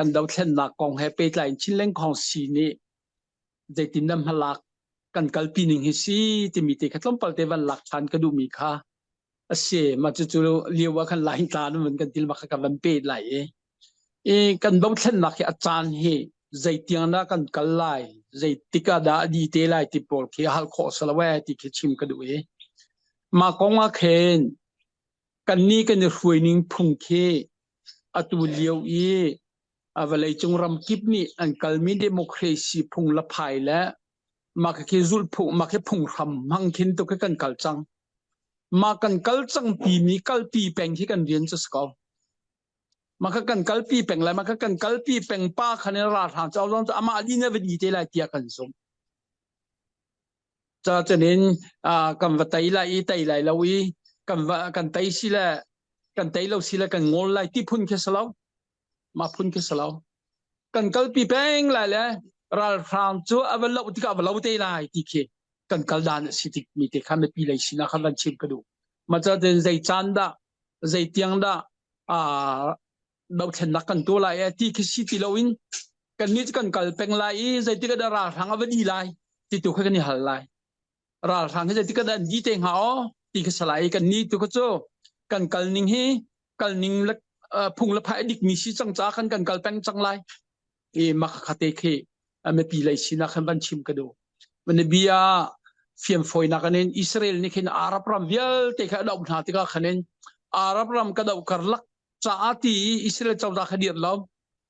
กันดาวเทนนักกองให้ไปไลน์ชิ้นเล่งของสีนี้ได้ตินนำหลักกันกัลปีหนึ่งให้สีที่มีแต่ขัดล้มปลเทวันหลักฐานก็ดูมีค่าเสียมาจะเรียกว่ากันหลายตาเหมือนกันที่มากับวันเปิดไหลกันดาวเทนนักอาจารย์ให้ใจเตียงนักกันกัลไลใจติกาดาดีเทไลที่ปอลที่ฮัลโคสละเวที่เขชิมก็ดูมากองอาเคนกันนี้กันรวยนิ่งพุ่งเคอตุเลียวเวลาจงรำกิบนี่อันกัลมีเดโมคราซีพุ่งละภายและมาเคจุลพุ่งมาเคพุ่งรำมังคินตุกกันกัลจังมากันกัลจังปีมีกัลปีแปงที่กันเรียนจะสกอมากันกัลปีแปงแล้วมากันกัลปีแปงป้าคันราทางเจ้าลองจะอามาดีเนวดีเทลายเตียกันสมจะเน้นกันวัตไตไลไตไลลาวีกันไตสิละกันไตเราสิละกันงอลไลที่พุ่นเคสลาวมาพุ่นเคสลาวกันกัลปีแปงไลละราทางเจ้าอเวลาอุติกาอเวลาอุติไลที่เคกันกัลดานสิติมีเตคันปีไลสินะคันวันชิมกระดูมาจะเดินใจจันดาใจเตียงดาดาวเทนนักกันตัวไลที่เคสิติลาวินกันนี้กันกัลแปงไลใจที่กระดาราทางอเวลีไลที่ตัวกันนี่หัลไลราทางใจที่กระดานดีเตงหาที่ก็สลายกันนี้ตัวก็โจกันกัลนิงเฮกัลนิงละพุ่งละพายดิกมีสิจังจ้ากันกัลแปงจังไลมาคาเตเคไม่ปีเลยสินะคันบันชิมกระดูมันเบียเฟียมฟอยนักนั้นอิสราเอลนี่เห็นอาหรับรำเวลเตะดาวนาติกาคันนั้นอาหรับรำกระดาวกระลักจ้าที่อิสราเอลเจ้าจากเดียร์แล้ว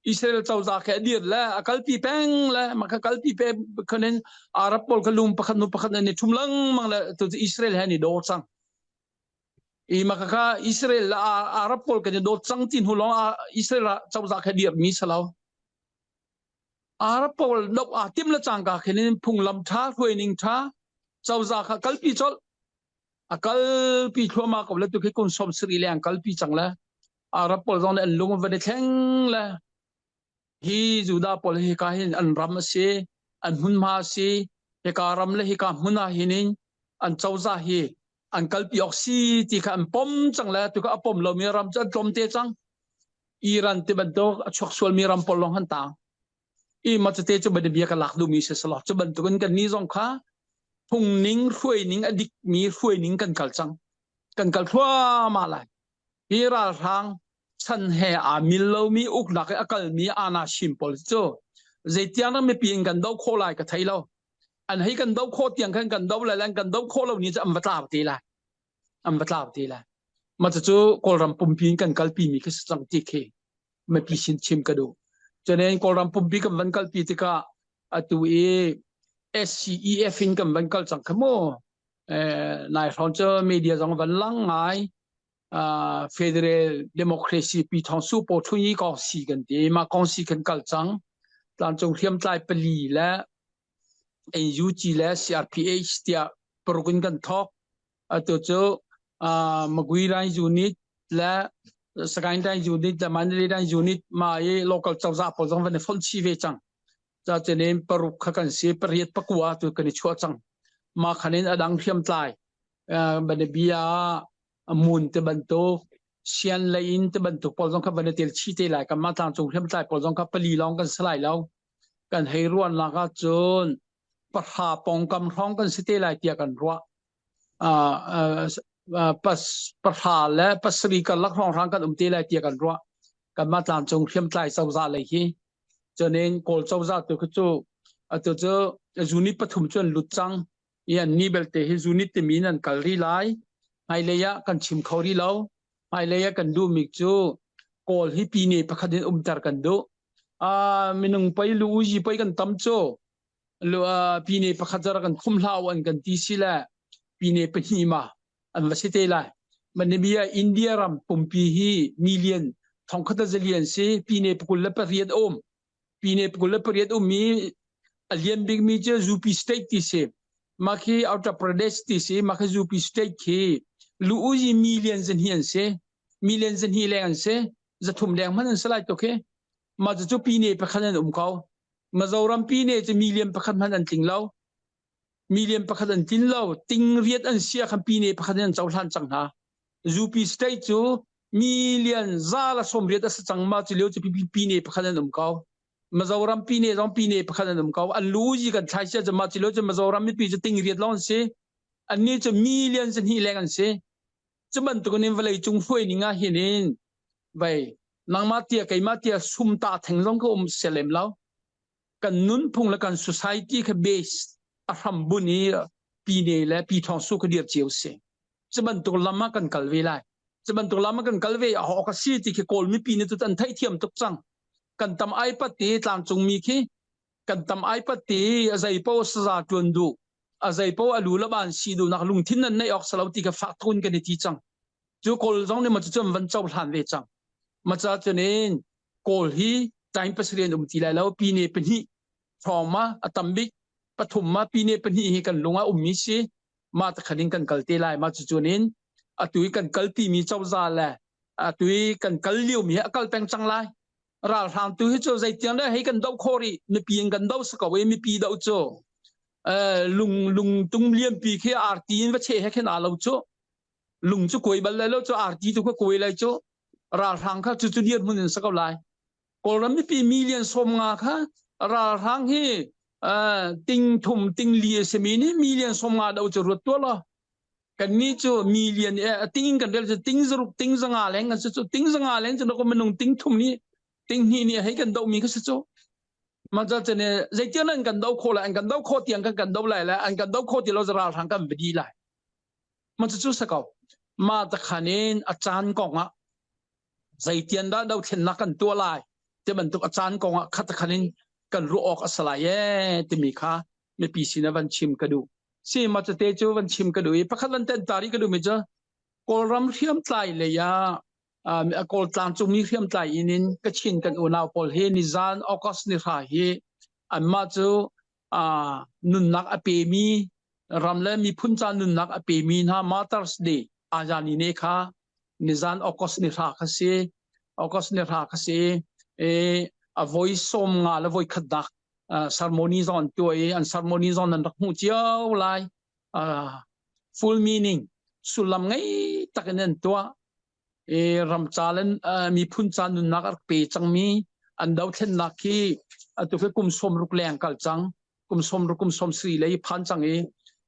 อิสราเอลเจ้าจากเดียร์แล้วกัลปีแปงแล้วมากัลปีแปงคันนั้นอาหรับพอลกลุมประคันนุประคันนี่ทุ่มลังมังละตัวอิสราเอลเห็นนี่โดดซังมาอิสราเอลอาหรับพอลกันนี่โดดซังจินหัวล้ออิสราเอลเจ้าจากเดียร์มีสลาวอาหรับพอลดอกติมละจังกาเห็นนี่พุ่งลำท้าถวยนิงท้าเจ้าจากกัลปีจอลกัลปีทัวมากับแล้วตัวที่คนสมศรีแรงกัลปีจังละอาหรับพอลตอนนั้นลงมาวันเทงละฮีจูดาพอลเฮกาเห็นอันรำเสอันหุ่นมาเสเฮการำเลยเฮกาหุ่นอาเห็นอันเจ้าจากเฮอันกัลปีออกซีที่เขาอันปมจังละตัวก็ปมเรามีรำจะจมเตจังอิหร่านที่บันโตช็อกส่วนมีรำพอลลงหันตามาจะเตจะบันเบียกันหลักดูมีเสสลอจะบันตุกันนี้จงค่ะพุ่งนิ่งรวยนิ่งอดิกมีรวยนิ่งกันกัลจังกันกัลทั่วมาเลยฮีราทางฉันเฮอามิลโลมีอุกนักกัลมีอาณาชิมพอลโจเจติยานะไม่เปลี่ยนกันดาวโคไลกับไทยเราอันให้กันดาวโคเตียงกันดาวอะไรกันดาวโคเรานี่จะอัมบัตลาบตีละอัมบัตลาบตีละมาจะจูโคลรัมปุ่มพินกันกัลปีมีคือสังติเคไม่พิชิมกระดูจะเนี่ยโคลรัมปุ่มพินกันวันกัลปีติกาตัวSCEF อินกันวันกัลจังขโมนายฟรอนเจอร์มีเดียจังวันลังไงFederal Democracy ปีทองสู้โปรทุยกองสีกันดีมากองสีกันกัลจังตามจงเทียมใจปลีและ NUG และ CRPH ที่โปรกุนกันทอกตัวเจ้ามกุยรันยูนิตและสกายรันยูนิตและมันเรรันยูนิตมาlocal เจ้าจากพอจังวันนี้ฝนชีเวจังจะเนี่ยปรุกกันเสียประเทศปักวัวตัวกันชัวจังมาคะแนนอดังเทียมใจบันเบียมูลที่บรรทุกเชียนเลยอินที่บรรทุกพอลงกับบันเทิงชีเตลายกันมาทางจงเทียมใจพอลงกับปลีลองกันสลายแล้วกันให้ร่วนแล้วก็จนประหาปองกำร้องกันสิเตลายเตียกันรัวประหาและปัสรีกันลักร้องร้างกันเตลายเตียกันรัวกันมาทางจงเทียมใจเจ้าซาเลยที่จะเน้นโกลเจ้าซาตัวก็ตัวเจ้าจูนิปฐุมจนหลุดจังยันนี่เบลเตให้จูนิตมีนันกัลรีไลไอเลียกันชิมเขาดีแล้วไอเลียกันดูมิกจูโกลที่ปีนี้ประคันตาร์กันดูมินุงไปลูจีไปกันตั้มโจปีนี้ประคันตาร์กันคุ้มลาวันกันที่สิละปีนี้เป็นหิมะอันว่าสิเตลัยมันเบียอินเดียรัมปุ่มปีฮีมิลเลียนทองคำจะเลียนเซปีนี้ปกุลเล็บเรียดปีนี้ปกุลเล็บเรียดมีเลียนบิ๊กมีเจอจูปีสเตติเซมาคีอัลตราประเดสติเซมาคีจูปีสเตติลูจีมิลเลียนเซนเฮียนเซมิลเลียนเซนฮีแรงเซจะทุ่มแรงมันสลายตัวเคมาจะจูปีนี้ประคันเขามาจะรำปีนี้จะมิลเลียนประคันมันติงแล้วมิลเลียนประคันติงแล้วติงเรียดอันเสียคันปีนี้ประคันเจ้าท่านจังหาจูปีสเตจู million zala somriat asachang ma chileu chu pi ne pakhanan umkau mazoram pi ne jong pi ne pakhanan umkau aluji kan thaisia chu ma chileu chu mazoram mi pi chu ting riat lon se ani chu million chen hi lengan se chuban tu nin valai chung foi ni nga hinin vai nangma tia kaima tia sumta thengjong ko selem law kan nun phung la kan society kha base aham buni pi ne la pi thong su ko diap chiu se chuban tu lama kan kalwe lai chuban tu lama kan kalwe a ho ka si ti ke kol mi pi ne tu tan thai thiam tuk chang kan tam ai pati tlang chung mi khi kan tam ai pati azai po sa tun du azai po alu la ban si du nak lung thin nan nei ok salau ti ka fa thun kan ti chang chu kol jong ne ma chu van chau hlan ve chang ma cha chunin kol hi time pasrian ti lai lo pi ne pe hi thoma atambik pathumma pi ne pe hi kan lunga mi si ma ta khanin kan kalte lai ma chu chunin atui kan kalpi mi chau za la atui kan kalliu mi akal peng chang lai ral hang tu hi chu zai tiang da hei kan dau khori mi pi kan dau sa ka we mi pi dau chu lung tung liam pi khe artin wa che he khe na lo chu lung chu koi bal lai lo chu arti tu ko koi lai chu ral hang kha chu chu diat mun sa ka lai kolam mi pi million som nga kha ral hang hi ting thum ting li se mi ni million som nga dau chu rut to lo kan ni chu million ting kan del chu ting zruk ting zanga leng kan chu ting zanga leng chu ko menung ting thum ni ting ni ni hai kan dau mi kha chu ma cha chene zai tian an kan dau kho la an kan dau kho tiang kan dau lai la an kan dau kho ti lo zara thang kan bidi lai ma chu sa ka ma ta khanin achan kong a zai tian da dau then na kan to lai te ban tuk achan kong a khat khanin kan ru ok asala ye ti mi kha me pi sin van chim ka du si ma cha te chu van chim ka du pakhat lan ten tari ka du me cha kol ram thiam tlai le ya kol tlang chu mi thiam tlai inin ka chin kan unaw pol he ni zan august ni kha hi an ma chu nun nak a pe mi ram le mi phun cha nun nak a pe mi na mothers day ajani ne kha ni zan august ni kha kha se august ni kha kha se a voice som nga la voi khadak ceremony zon toi an ceremony zon an hu chiao lai full meaning sulam ngai takanen to ram chalan mi phun chan nun nak pe changmi an dau thlen nakhi atu fe kum som ruk leng kal chang kum som sri lei phan chang e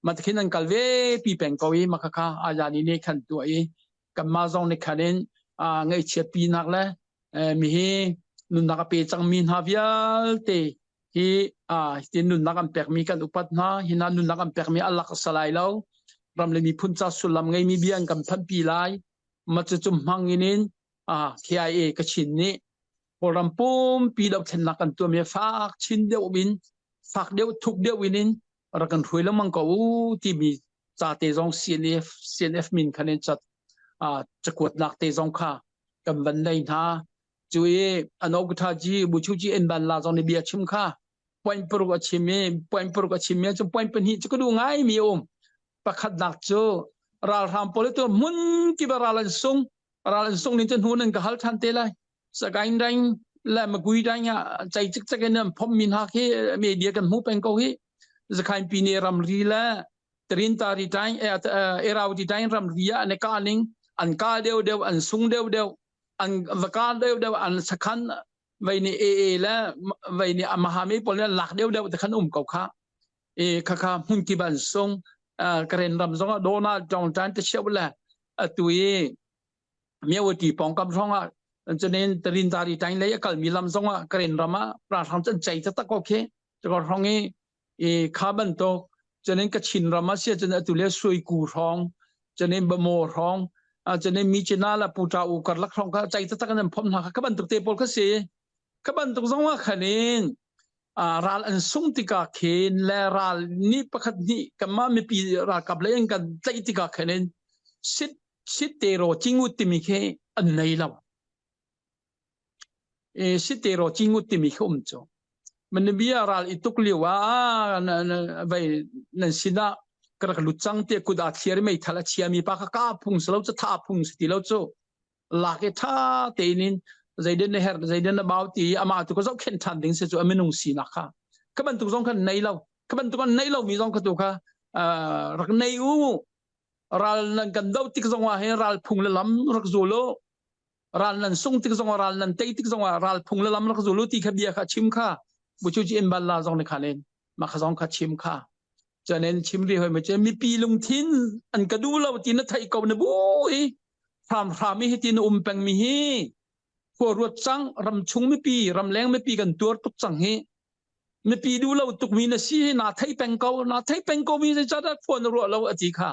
matkhin an kalve pi peng ko e makha ajani ne khan tu e kamma zong ne khanen ngai che pi nak la mi he nun nak pe changmi havial te hi tin nun nak am pek mi kan upat na hina nun nak am pek mi alak salai lo ram le mi phun cha sulam ngai mi bian kam than pi lai ma chu chum hanginin KIA ka chin ni poram pum pi dau then nak kan tu me fak chin deu bin fak deu thuk deu winin ra kan thui lamang ko ti mi cha te jong CNF min khanen chat chakut nak te jong kha kam ban dai na chui anok tha ji bu chu ji en ban la jong ni bia chim kha point pro ka chim me chu point pen hi chu ko du ngai mi pakhat nak chu ral ram polito mun ki baralan sung ni chen hunan ka hal than te lai sa gain dang la ma gui dang ya chai chik chak en phom min ha ke media kan hu pen ko hi za khain pi ne ram ri la trin ta ri dang eraw di dang ram ria ne ka ning an ka deu an sung deu an vaka deu an sakhan vai ni la vai ni amahami pol la lak deu ta khan ko kha kha hun ki ban sung karen ram zonga Donald John Tan te chewla atui miawati pong kam zonga chonen trin tari tain le kal milam zonga karen rama pra thang chen chai ta ko khe ko rongi khaban to chonen ka chin rama sia chen atule sui ku rong chonen ba mo rong chonen mi china la puta u kar lak rong ka chai ta kan phom na ka ban tuk te pol ka se ka ban tuk zonga khanin ral an sung tika khen la ral ni pakhat ni kama mi pi ra kap le en kan tlai tika khenen sit te ro chingut ti mi khe an nei law sit te ro chingut ti mi khum cho man bi ral ituk liwa vai nan sina krak luchang te kuda thiar mei thala chia mi pa ka phung slo cha tha phung sti lo cho la ke tha te nin zaiden her zaiden about ti ama tu ko zok khen than ding se chu aminung si na kha ka ban tu zong khan nei lo ka ban tu kan nei lo mi zong ka tu kha rak nei u ral nan kan dau tik zong wa he ral phung le lam rak zo lo ral nan sung tik zong ral nan tei tik zong ral phung la lam la zulu ti khabia kha chim kha bu chu chi en bal la zong ne khanen ma kha zong kha chim kha cho nên chim ri hoi ma che mi pi lung thin an ka du lo ti na thai ko na bu i phram mi hi ti na peng mi hi ko ruat chang ram chung mi pi ram leng mi pi kan tur tuk chang hi mi pi du lo tuk mi na si na thai peng ko mi cha da phon ro lo ati kha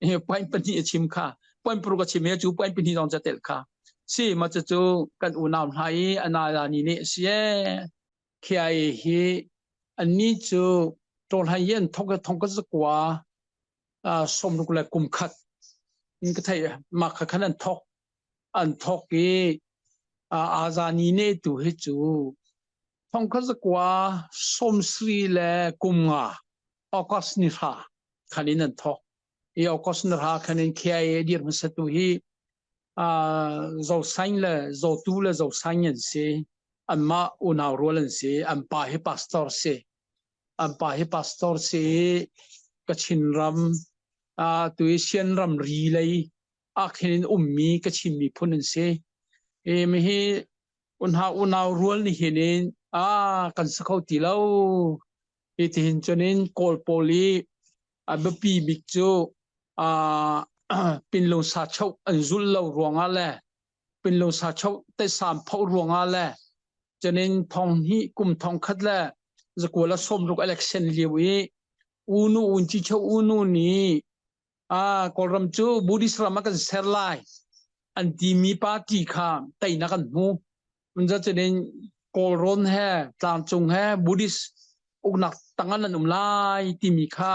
he pain pani chim kha pain pro ka chim he chu pain pani dong cha tel kha si ma chu kan u nam hai ana la ni ne sie khai hi an ni chu tol hai yen thok ka zakwa som lu la kum khat in ka thai ma kha khanan thok an thok ki azani ne tu he chu thong ka zakwa som sri le kum nga akas ni tha khanin an thok e akas ni tha khanin khai dir ma sa tu hi zo sain le zo tu le zo sain yen se an ma unaw rolan se an pa he pastor se an pa hi pastor se kachin ram tuition ram ri lei akhin ummi kachin mi phun se e me hi unaw rual ni hinin kan sakhau ti lo e tin chonin kol poli abapi big chu pin lo sa chau anzul lo ruanga le pin lo sa chau te sam phau ruanga le chonin thong hi kum thong khat le zakula som ruk election liwi unu unchi chau unu ni kolram chu buddhist ram kan serlai anti mi party kha tai na kan mu unja chenen kolron he tlang chung he buddhist uknak tangan an umlai ti mi kha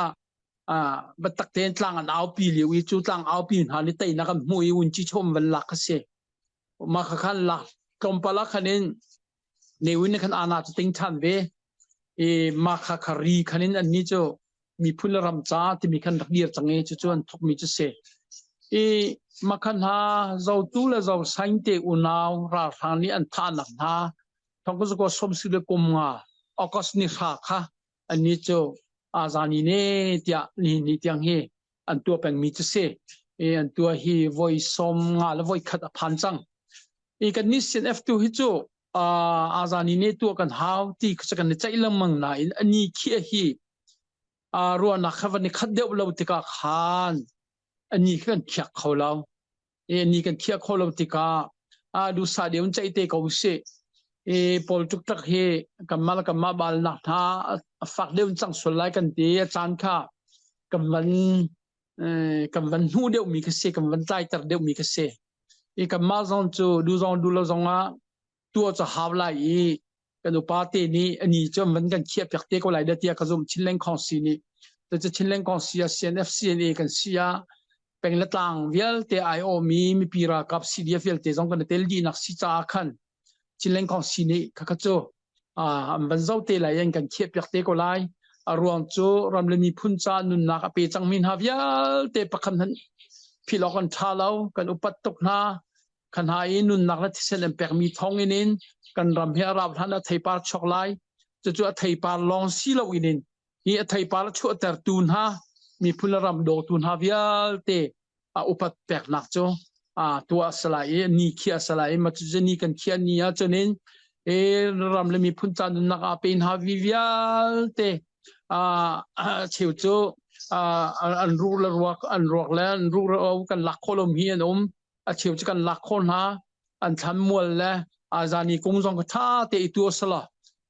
batak ten tlang an au pi liwi chu tlang au pi ha ni tai na kan mu unchi chom van lak se ma kha khan la kompala khanen newin kan ana ting than ve e ma kha khari khanin an ni cho mi phul ram cha ti mi khan dir change chu chuan thok mi chu se e ma khan ha zo tu la zo sain te unaw ra thang ni an tha nak na thong ko som si le kum nga akas ni kha kha an ni cho azani ne tia ni tiang he an tu peng mi chu se e an tu hi voice som nga la voi khat a phan chang e kan ni sin f2 hi chu azani ne tu kan how ti kan chai lamang na in ani khia hi ro na khawan ni khaddeu lo tika khan ani kan khyak kholau e ani kan khyak kholau tika du sa deun chai te ko se e pol tuk tak he kamal bal na tha fak deun chang sulai kan te chan kha kamwan hu deu mi ka se kamwan tai tar deu mi ka se e kamal zon chu du lo zong a tua cha hawlai i kan upate ni ani chom man kan khia pek te ko lai da tia ka zum chinleng khong si ni to cha chinleng khong si CNFC ni kan sia peng la tang vial te IO mi pira kap CDF vial te zong kan tel di nak si cha khan chinleng khong si ni ka ka cho ban zau te lai yan kan khia pek te ko lai arwang chu ramlemi phun cha nun na ka pe changmin ha vial te pakhan han philokan thalau kan upat tok na kan hai nun nak la thisen em pek mi thong inin kan ram he rap thana theipar choklai chu theipar long si lo inin hi theipar chu tar tun ha mi phula ram do tun ha vial te upat pek nak cho tua salai ni khia salai ma chu ni kan khia ni a chonin e ram le mi phun chan nun nak a pen ha vial te cheu chu an ru la ruak an ruak la an ru kan lak kholom hi an cheu chu kan lak khon ha an tham mol la azani kung zong ka tha te tu sala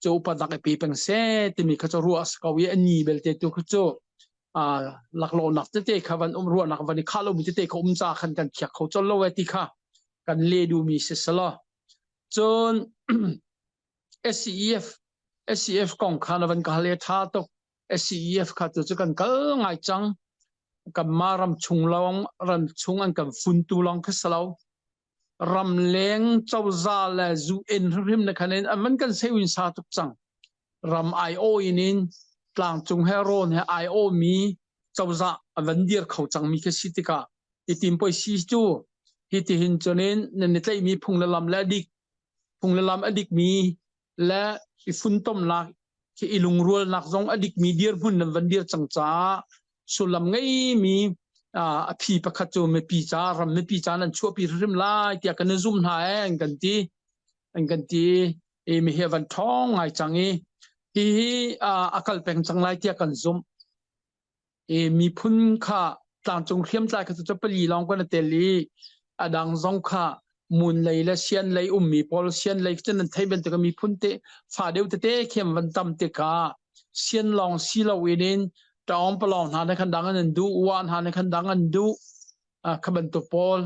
chu padak e pe peng se te mi kha chu ru as ka wi ani bel te tu chu lak lo nak te khawan ru nak wani khalo mi te ko cha khan kan khyak kho chol lo ti kha kan le du mi se sala chon SCEF kong khan wan ka le tha to SCEF kha chu kan kal ngai chang kam maram chung long ram chung an kam fun tu long khasalo ram leng chawza la zu en rim na khanen man kan sewin sa tuk chang ram IO inin tlang chung heron he IO mi chawza avandir khau chang mi khasitika itim poi si chu hiti hin chonen ne tlai mi phunglalam adik mi la ifun tom la ki ilung rual nak zong adik mi dir hun vandir changcha sulam ngai mi พี่ประคัจโจไม่ปีจารำไม่ปีจานั้นชั่วปีริมลายเตียกันซุ่มหายกันตีมีเฮวันท้องไงจังฮีอากาศแปลงจังไรเตียกันซุ่มมีพุ่นค่ะตามจงเทียมใจก็จะไปลีลองกันเตลีดังซองค่ะมูลเลยและเชียนเลยมีพอลเชียนเลยจนนั้นไทยเป็นแต่ก็มีพุ่นเตฝ่าเดียวเตเข้มวันตำเตกาเชียนลองซีลาเวนินตอมปลองหาในคันดังอันดูวานหาในคันดังอันดูขบันตุปอล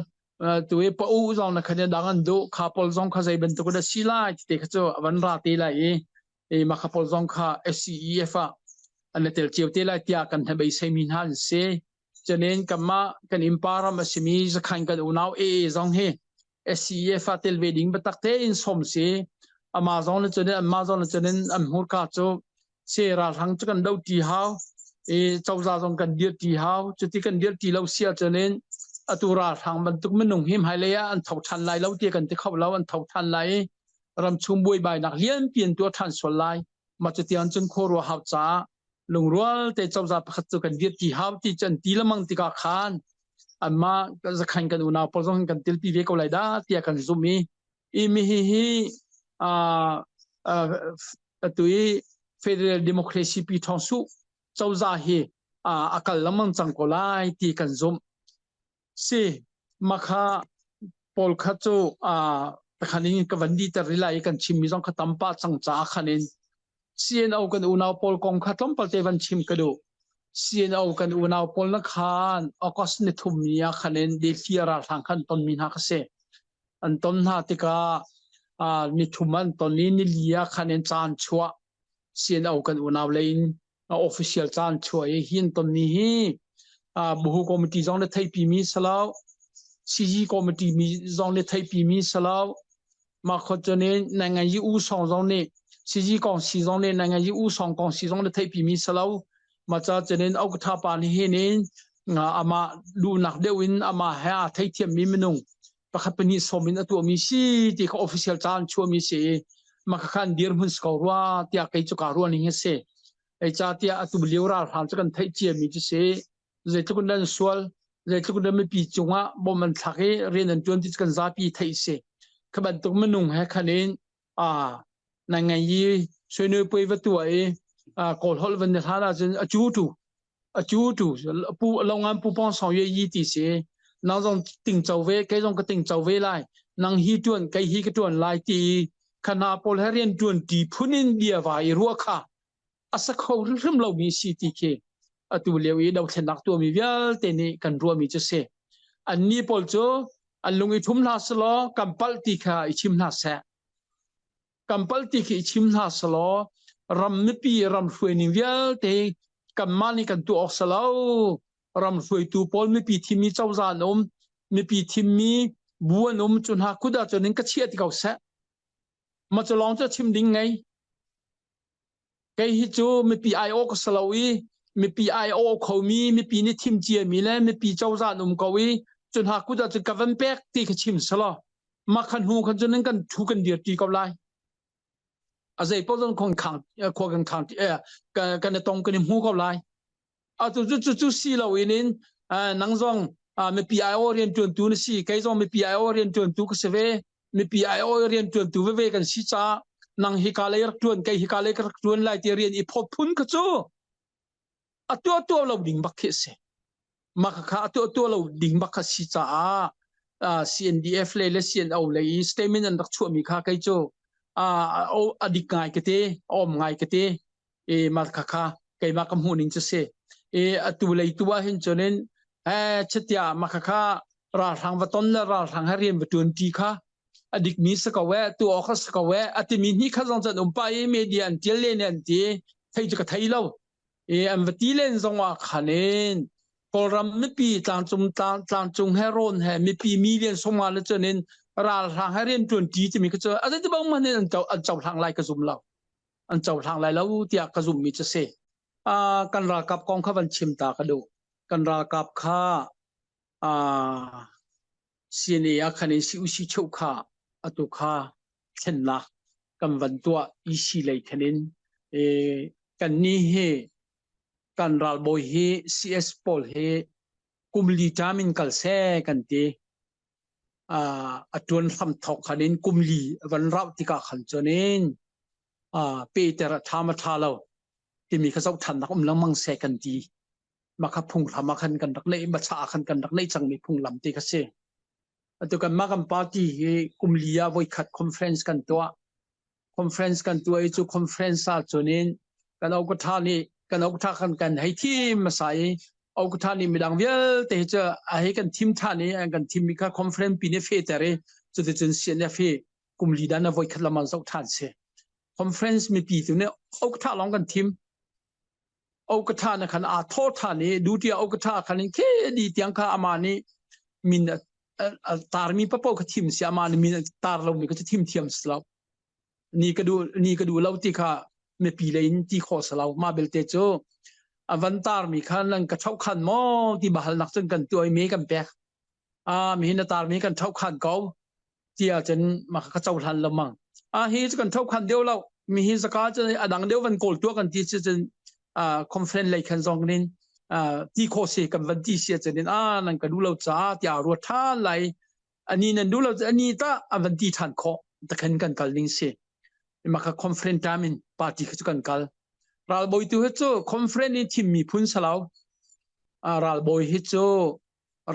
ตัวปอูซองในคันดังอันดูข้าพอลซองข้าใจเป็นตัวก็ได้ซีลาที่เตกจะวันราตีไลมาข้าพอลซองข้า SCEF อันนั้นเตลเจียวเตไลที่อากันให้ไปใช้มินฮันเซจะเน้นกับมากันอิมปารามาสิมีจะขันกันอุณาวซองเฮSCEF เตลเวดิ้งบัตักเตอินสมเซAmazon จะเน้น Amazon จะเน้นหัวข้าโจเสราทั้งจะกันดาวตีหาวเจ้าจาจงกันเดียตีหาวจุดที่กันเดียตีเราเสียจะเน้นตุราทางบรรทุกมันนุ่งหิมหายเลยอันเท่าทันไลเราเตียกันที่เข้าเราอันเท่าทันไลรำชุมบวยใบนักเลี้ยนเปลี่ยนตัวทันส่วนไลมาจะเตียนจนโครัวหาวจ้าลงรัวแต่เจ้าจาประคัตกันเดียตีหาวที่จันตีละมังติกาขานอันมาก็จะขันกันอุณาพอจงกันติลปีเวกอะไรได้เตียกันซุมีมีตุยFederal Democracy ปีทองสุเจ้าจาเฮอากาศละมังจังโกลายตีกันซุมมาค่ะปอลคัจโจตะคันนี้ก็วันดีแต่ริไลกันชิมมีจงขตัมปาจังจ้าคันนี้เอากันอุณาปอลกองขัดล้มปเตวันชิมกระดูเอากันอุณาปอลนักขานอากาศนิทุมมีคันนี้เดฟีราทางคันตนมีนักเสอันตนหาติกานิทุมันตอนนี้นิลียคันนี้จานชัวเอากันอุณาเลนofficial จานชัวหินตอนนี้บุคคลที่จงได้ไทยปีมีสลาวCG คอมมิตี้มีจงได้ไทยปีมีสลาวมาขดจนในงานยี่อูสองจงนี้ CG กองสีจงนี้ในงานยี่อูสองกองสีจงได้ไทยปีมีสลาวมาจากจนเอากระทาปานเฮนินอามาดูนักเดวินอามาให้ไทยเทียมมีมนุงประคับเป็นนิสมินตัวมีสีที่เขา official จานชัวมีเสมาขันเดียร์มันสกอรัวที่อาใครจะการัวนี่เสไอ้จ้าที่ตุบเลียวราหางจะกันไทยเจียมีจะเสเจ้าคนนั้นสวลเจ้าคนนั้นไม่ปีจงอ่ะบ่มันทักให้เรียนจนที่กันซาปีไทยเสขบันตุกมันนุ่งให้คะแนนในไงยี่ช่วยนึกไปว่าตัวกอลฮอลวันเดท่าราจนจูตูปูลงงานปูปองสองยี่ตีเสนางจงติงเจ้าเวใครจงก็ติงเจ้าเวไล่นางฮีจวนใครฮีก็จวนไล่ตีขณะพอลเรียนจวนตีพุนินเดียว่ารัวค่ะสักเขาเริ่มเรามีสิทธิเคตัวเลี้ยวดาวเทนักตัวมีเวลเตนี่กันรัวมีจะเสอันนี้พอลโจอันลงอีทุ่มนาสลอกัมปัลติค่ะอิชิมนาเสกัมปัลติค่ะอิชิมนาสลอรำไม่ปีรำสวยนี่เวลเตกัมมานี่กันตัวออกสลาวรำสวยตัวพอลไม่ปีที่มีเจ้าจานมไม่ปีที่มีบัวนมจนหาคุดาจนนึงก็เชียดเขาเสมาจะลองจะชิมดิ้งไงไกฮิจูมีปีไอโอก็สลาวีมีปีไอโอเขามีปีนี่ทิมเจียมีแล้วมีปีเจ้าจานมกวีจนหากุดาจะกับวันแปกตีขชิมสลอมาขันหูขันจนนั้นกันทุกันเดียดตีกับไลอาศัยพวกนั้นคงขังควงกันขังกันตรงกันหูกับไลจู่ซีเราเองนี่นังซองมีปีไอโอเรียนจนตัวนี่สิไกซองมีปีไอโอเรียนจนตัวก็เสวมีปีไอโอเรียนจนตัวเวกันสิจ้านางฮิกาเลรักจวนไกฮิกาเลรักจวนไล่ที่เรียนอีพอพุนก็จูตัวเราดิ่งบักเสมาค่ะตัวเราดิ่งบักสิจ้าCNDF เลยและ CNO เลย statement อันดักชัวมีค่ะไกจูอดีกไงก็เตไงก็เตมาค่ะไกมากำหูนินจะเสตัวเลยตัวเห็นจนนั้นเช็ดยามาค่ะราทางวัดต้นและราทางให้เรียนวัดจวนตีค่ะอดีกมีสกาวตัวออกสกาวอติมีนี่ข้าจงจะนุ่มไปเมียอันเจเลนอันเจไทยจะกับไทยเราอันวัดที่เล่นจงว่าขันเองกอรำไม่ปีต่างจุงให้ร้อนให้ไม่ปีมีเรียนสมาแล้วจนนั้นราทางให้เรียนจวนตีจะมีก็จะอะไรที่บางมันเนี่ยอันเจ้าทางไล่กระซุมเราอันเจ้าทางไล่แล้วที่กระซุมมีจะเสกันรากับกองข้าวันชิมตากระดูกันรากับข้าเสียนี่คันนี้สิอุชิโชค่าอตุค่าเช่นละกันวันตัวอีสิเลยคันนี้กันนี้เฮกันราบอยเฮ CS ปอลเฮโก กุมลีจามินกัลแซกันเตตวนคำทอกคันินกุมลีวันเราติกาขันจนินเปเตระธรรมทาเราที่มีข้าศึกทันนักลังมังแซกันดีมาขับพุงทำมาขันกันดักเล่มาชาขันกันดักเล่จังมีพุงลำตีกเสตุกันมากันปาร์ตี้กุมลีอาไว้ขัดคอนเฟรนซ์กันตัวคอนเฟรนซ์กันตัวไอ้จูคอนเฟรนซ์จนินกันเอากระทานี่กันเอากระทากันให้ที่มาใส่เอากระทานี่ไม่ดังเวลแต่จะให้กันทีมท่านี้กันทีมมีการคอนเฟรนซ์ปีนี้เฟเตอร์จะจะจนเสียเนี่ยเฟกุมลีด้านไว้ขัดละมันสักท่านเสคอนเฟรนซ์มีปีตัวเนี่ยเอากระทาลองกันทีมเอากระทานะคันโทษท่านี้ดูที่เอากระทาคันนี้แค่ดีเตียงข้าอามานี่มินตามีปะปอกทีมเสียมานี่มินตาเรามีก็จะทีมเทียมสลับนี่ก็ดูเราที่ข้าไม่ปีเลยที่ข้อสลับมาเบลเตโจวันตามีคันนั่งกระเช้าคันมอที่บ้านนักจนกันตัวเมกันแปะมีหินตามีกันเช้าคันเก่าที่อาจจะมากระเจ้าทันละมั่งเฮียจะกันเช้าคันเดียวเรามีหินสกัดจะดังเดียววันโกลตัวกันที่จะคอนเฟรนซ์เลยคันซองนี้ที่โคเซกันวันที่เสียจะเนี่ยนั่นก็ดูเราจ้าที่รวดท่าไหลอันนี้นั่นดูเราอันนี้ตาวันที่ทันข้อตะขันกันกันลิงเซมาค่ะคอนเฟรนซ์ทามินปาร์ตี้กันกันรัลบอยตัวเหตุคอนเฟรนซ์นี้ทีมมีพุ่นสลาวรัลบอยเหตุ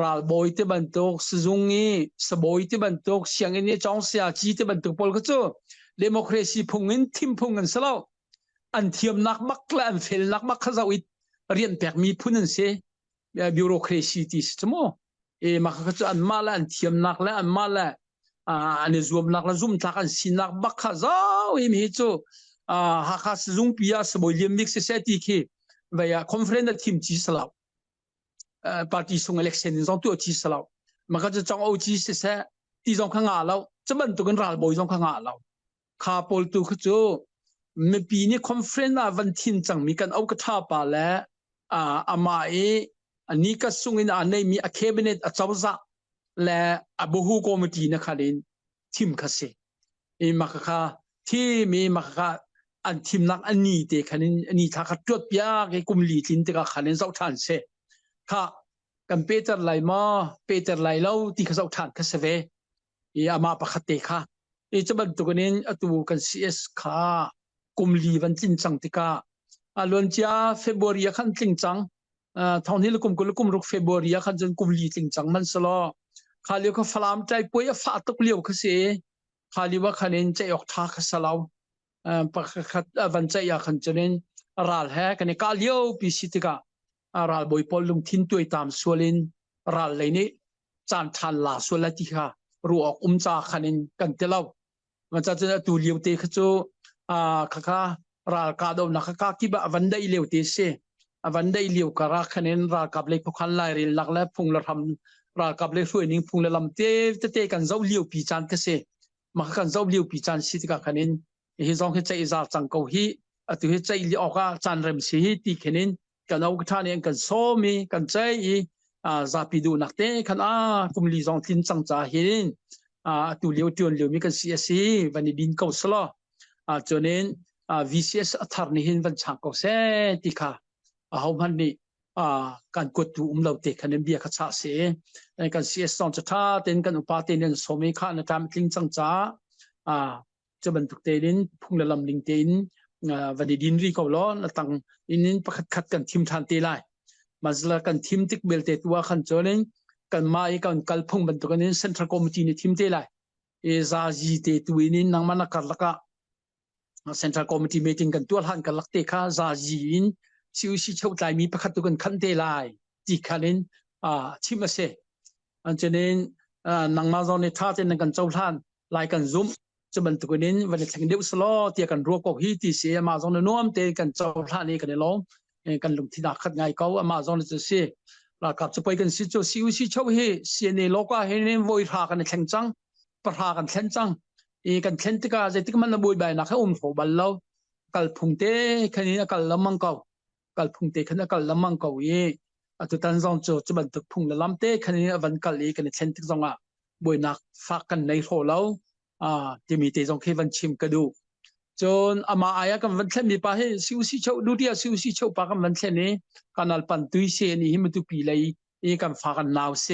รัลบอยที่บรรทุกสซุงนี้สบอยที่บรรทุกเสียงนี้จ้องเสียจีที่บรรทุกพอลก็เจอเดโมคราซีพุ่งเงินทีมพุ่งเงินสลาวอันเทียมนักมักและอันเฟลนักมักข้าจะวิทเรียนแปลกมีพุ่นนั่นเสียบิวโรคราซีที่สมอมักข้าจะอันมาและอันเทียมนักและอันมาและอันนี้zoomนักและzoomทักอันสินักมักข้าจะมีเหตุหากสซุงพิยาสบอยเลียมดิกเสียที่คือว่าคอนเฟรนซ์ทีมจีสลาวปาร์ตี้ส่งเล็กเซนจงตัวจีสลาวมันก็จะจ้องเอาจีเสียที่จงข้างเราจะบรรทุกกันรัลบอยจงข้างเราข้าพอลตัวเขาไม่ปีนี้คอนเฟรนซ์วันที่จังมีการเอากระทาปาแล้วอามาอันนี้ก็ส่งอินอันนี้มีอาเคเบเนตอาจารย์และบุหูคอมมิตี้นะคะเรนทีมคาเซ่มาค่ะที่มีมาค่ะอันทีมนักอันนี้เด็กคันนี้อันนี้ถ้าขัดจวดยากไอ้กุมลีทินเด็กคันนี้เจ้าท่านเซ่ค่ะกันเปเตอร์ไลมาเปเตอร์ไลเล่าที่เขาเจ้าท่านก็เสวยอามาปะคัตเตค่ะจะบรรทุกนี้ตัวกันซีเอสค่ะกุมลีวันจริงจังติกาล้วนจ้าเฟบรุยขันจริงจังทางนี้เรากุมรุกเฟบรุยขันจนกุมลีจริงจังมันสลอข้าเลี้ยวก็ฟลามใจป่วยฟ้าตกเลี้ยวก็เสียข้าเลี้ยวขันเองใจออกท่าก็สลาวปะขัดวันใจอยากขันจนรัลแฮกันเนี่ยข้าเลี้ยวพิสิติการัลบอยพอลงทิ้งตัวตามส่วนรัลเลยนี่จานทันลาส่วนละที่ข้ารู้ออกจ่าขันเองกันเตลามันจะตัวเลี้ยวเตะขจูข้ารัลกาดนักข้าคิดว่าวันได้เลี้ยวเตะเสวันได้เลี้ยวกระขันเองรัลกับเลยพวกขันไล่เรียนหลักและพุงละทำรัลกับเลยช่วยนิ่งพุงละลำเตะกันเจ้าเลี้ยวปีจานก็เสมากันเจ้าเลี้ยวปีจานสิติกาขันเองเฮจงเฮใจจะจังเกาฮีตัวเฮใจเลี้ยวก็จานเริ่มสิที่ขันเองกันเอาท่านเองกันโซมีกันใจจะไปดูนักเตะขันกุมลีจงทิ้งจังจ่าเห็นตัวเลี้ยวตัวเลี้ยวมีกันเสียสิวันนี้ดินเก่าสละจนนั้นVCS อัฐร์นี่เห็นวันช่างเก่าเสียที่ข้าเขามันนี่การกดตัวเราเตะคะแนนเบียร์ขัดเสียกัน CS ต้องจะท่าเต้นกันอุปาเต้นสมัยข้าในการทิ้งจังจ่าจะบรรทุกเต้นพุ่งละลำลิงเต้นวันนี้ดินรีเขาล้อตั้งอินประคัดกันทีมทันเตลัยมาสละกันทีมติ๊กเบลเตตัวขันจนนั้นกันมาอีกันกัลพุ่งบรรทุกกันเซ็นทรัลคอมมิตี้ในทีมเตลัยซาจีเตตัวนี้นั่งมันนักลักเซ็นทรัลคอมมิตี้มีติ้งกันตัวหันกันลักเตะข้าซาจีนชิวชิเช่าใจมีประคัดตัวกันขันเตลัยที่ขันทีมเสอันเจนนังมาจอนในท่าเต้นกันเจ้าท่านลายกันซุ่มจะบรรทุกนี้วันนี้แข่งเดียวสลอเตียกันรัวกอกฮีที่เสียมาจอนน้อมเตะกันเจ้าท่านนี้กันในล้อมกันลงที่นักขัดไงเขามาจอนจะเสียหลักกับจะไปกันสิโจชิวชิเช่าเฮเสียในโลกว่าเฮนี่วอยทากันในแข่งจังประทากันแข่งจังกันแข่งติกาจะติกมันบุยใบนักให้หัวบัลเลากัลพุงเตะแค่นี้กัลละมังเก่ากัลพุงเตะแค่นี้กัลละมังเก่าตัวตันจงจะบรรทุกพุ่งละลำเตะคันนี้วันกัลกันเช่นที่จงบวยนักฟักกันในโถแล้วที่มีเตจงแค่วันชิมกระดูจนมาอายกันวันเช่นมีป้าให้ซิวซิเช่าดูที่ซิวซิเช่าป้ากันวันเช่นนี้การนัลปันตุยเสียนี่ให้มันตุปีเลย อีกันฝากันนาวเส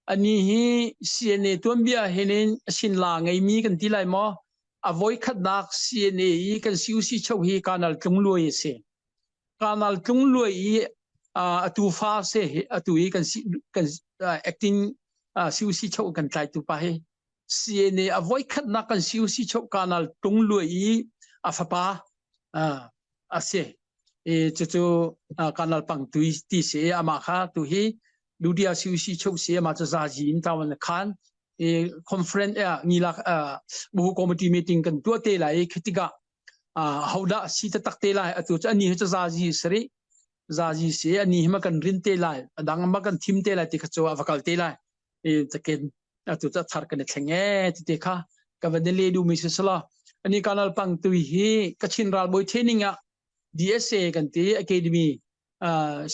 อันนี้ฮีเสียเนตัวเบียเห็นสินลาไงมีกันที่ไรมออโวยขัดนักเสียเนอีกันซิวซิเชวฮีกานัลตุงลวยเสกานัลตุงลวยอตูฟ้าเสอตูอีกันacting ซิวซิเชวกันใจตุปะเฮเสียเนอโวยขัดนักกันซิวซิเชวกานัลตุงลวยอีฟ้าปาเสจู่ๆการปังตุยที่เสียมาค่ะตุฮีดูดีซิวซิเชวเสียมาจะซาจีนตาวันคันคอนเฟรนซ์นี่ละบุคคลมีมีติ้งกันตัวเตลัยคิดกะhauda sita taktelai atu ani cha zaji sri zaji se ani hima kan rin telai adang ma kan thim telai ti khacho avakal telai taken atu cha thar kan thlenge ti te kha ka vadele du mi sala ani kanal pang tu hi kachin ral boy traininga dsa kan ti academy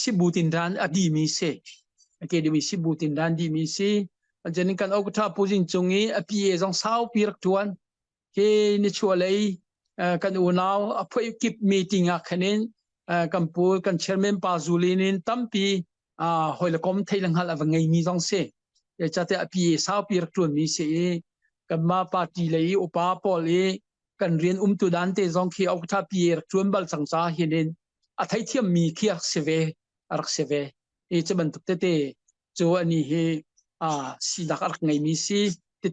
sibutin dan adi mi se academy sibutin dan di mi si jenin kan okta pujin chungi apa jong sau pirak tuan ke ni chualai kan unaw apoi kip meeting khanin kampur kan chairman pa zulinin tampi hoilakom thailang hal awangai mi jong se chate api sau pirak tuan mi se kan ma party lei upa poli kan rian tu dan te jong khi okta pier tuan bal changcha hinin athai thiam mi khiak seve arak seve chaban tuk te chu ani he sidak arak ngai mi si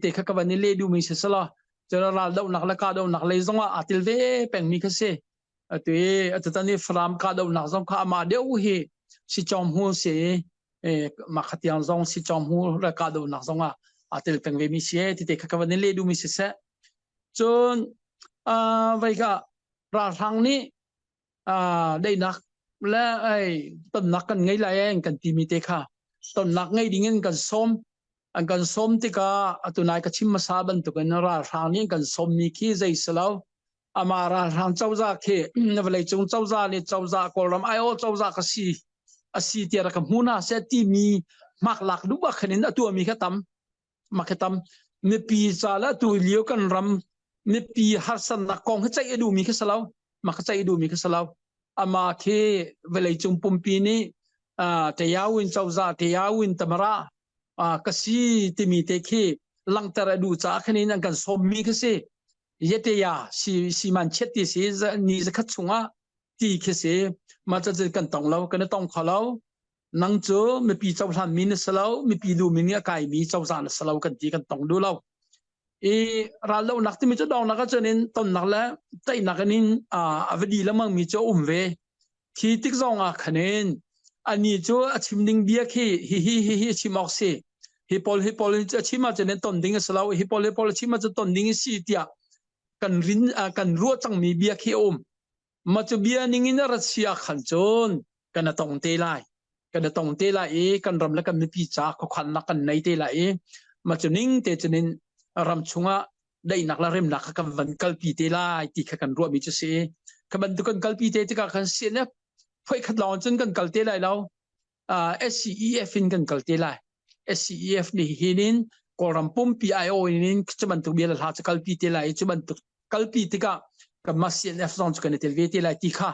te kha ka ban le du mi se sala general daw naklaka daw naklay zonga atil ve peng mi khase atui atani from ka daw nak zong kha ma deu hi si chom hu se ma khatiang zong si chom hu ra ka daw nak zonga atil peng ve mi se ti kha ka ban le du mi se se chon vai ka ra thang ni dai nak la ai ton nak kan ngai la eng kan ti mi te kha ton nak ngai dingin kan som an kan som tika atunai ka chim masaban to kan ra rani kan som mi khi zai salo amara ran chawza khe navalai chung chawza ni chawza kolam ai o chawza ka si asi tiara ka huna se ti mi mak lak du ba khanin atu mi khatam makatam ne pi sala tu lio kan ram ne pi harsan na kong chai edu mi kha salo mak chai edu mi kha salo ama khe velai chung pumpi ni te yawin chawza te yawin tamara kasi timi te khi langtara du cha khanin an kan som mi khase yete ya si man cheti se ni za khat chunga ti khase ma cha kan tong lo kan tong khalo nang chu mi pi chaw hlan min salo mi pi du min kai mi chaw zan salo kan ti kan tong du lo ra lo nak ti mi chu dong na ka chenin ton nak la tai nakanin avadi lamang mi chu umve thi tik zonga khanin ani chu achimning bia khi hi chimok se hipol chima chenen ton ding salo hipol chima chu ton ding si tia kan rin kan ruo chang mi bia khi ma chu bia ningin Russia khan chon kan tong te lai kan ram la kan mi pi cha kho khan na kan nei te lai ma chu ning te chenen ram chunga dai nak la rem nak ka van kal pi te lai ti kha kan ruo mi chu se ka ban tu kan kal pi te ka kan se na phoi khat lawn chun kan kal te lai lo SCEF in kan kal te lai SCEF ni hinin koram pum PIO inin chaban tu bial ha chakal pi te lai chaban tu kalpi tika ka masien F zone kan tel ve te lai ti kha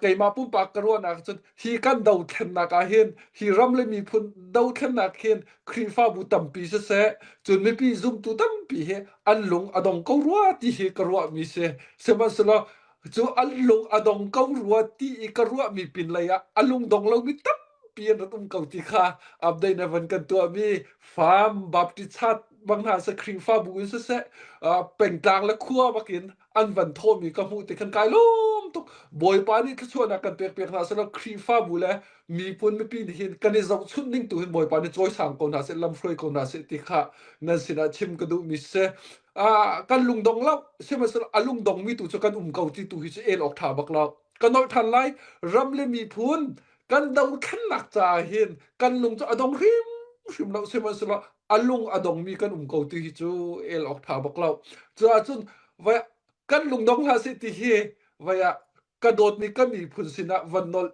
kai ma pum pa karwa na chun hi kan dau thlen na ka hin hi ram le mi phun dau thlen na khin khrifa bu tam pi se chun mi pi zum tu tam pi he an lung adong ko ruwa ti he karwa mi se semasla chu an lung adong ko ruwa ti karwa mi pin la ya alung dong lo mi tam pian ratum kau ti kha abdai na van kan tu mi farm baptizat bang ha sa khrifa bu se peng tang la khuwa bakin an van tho mi ka mu te kan kai lom to boy pa ni thona kan pek na sa khrifa bu la mi pun mi pin hin kan ni zau chun ning tu hin boy pa ni choi sang ko na se lam froi ko na se ti kha na sina chim ka du mi se kan lung dong la se ma sa alung dong mi tu cho kan kau ti tu hi se el ok tha bak la kan no than lai ram le mi phun kan dau than nak cha hin kan lung cho adong rim lo se ma sa alung adong mi kan kau ti hi chu el ok tha bak la cha chun va kan lung dong la se ti hi va ya ka dot mi kan mi phun sina van nol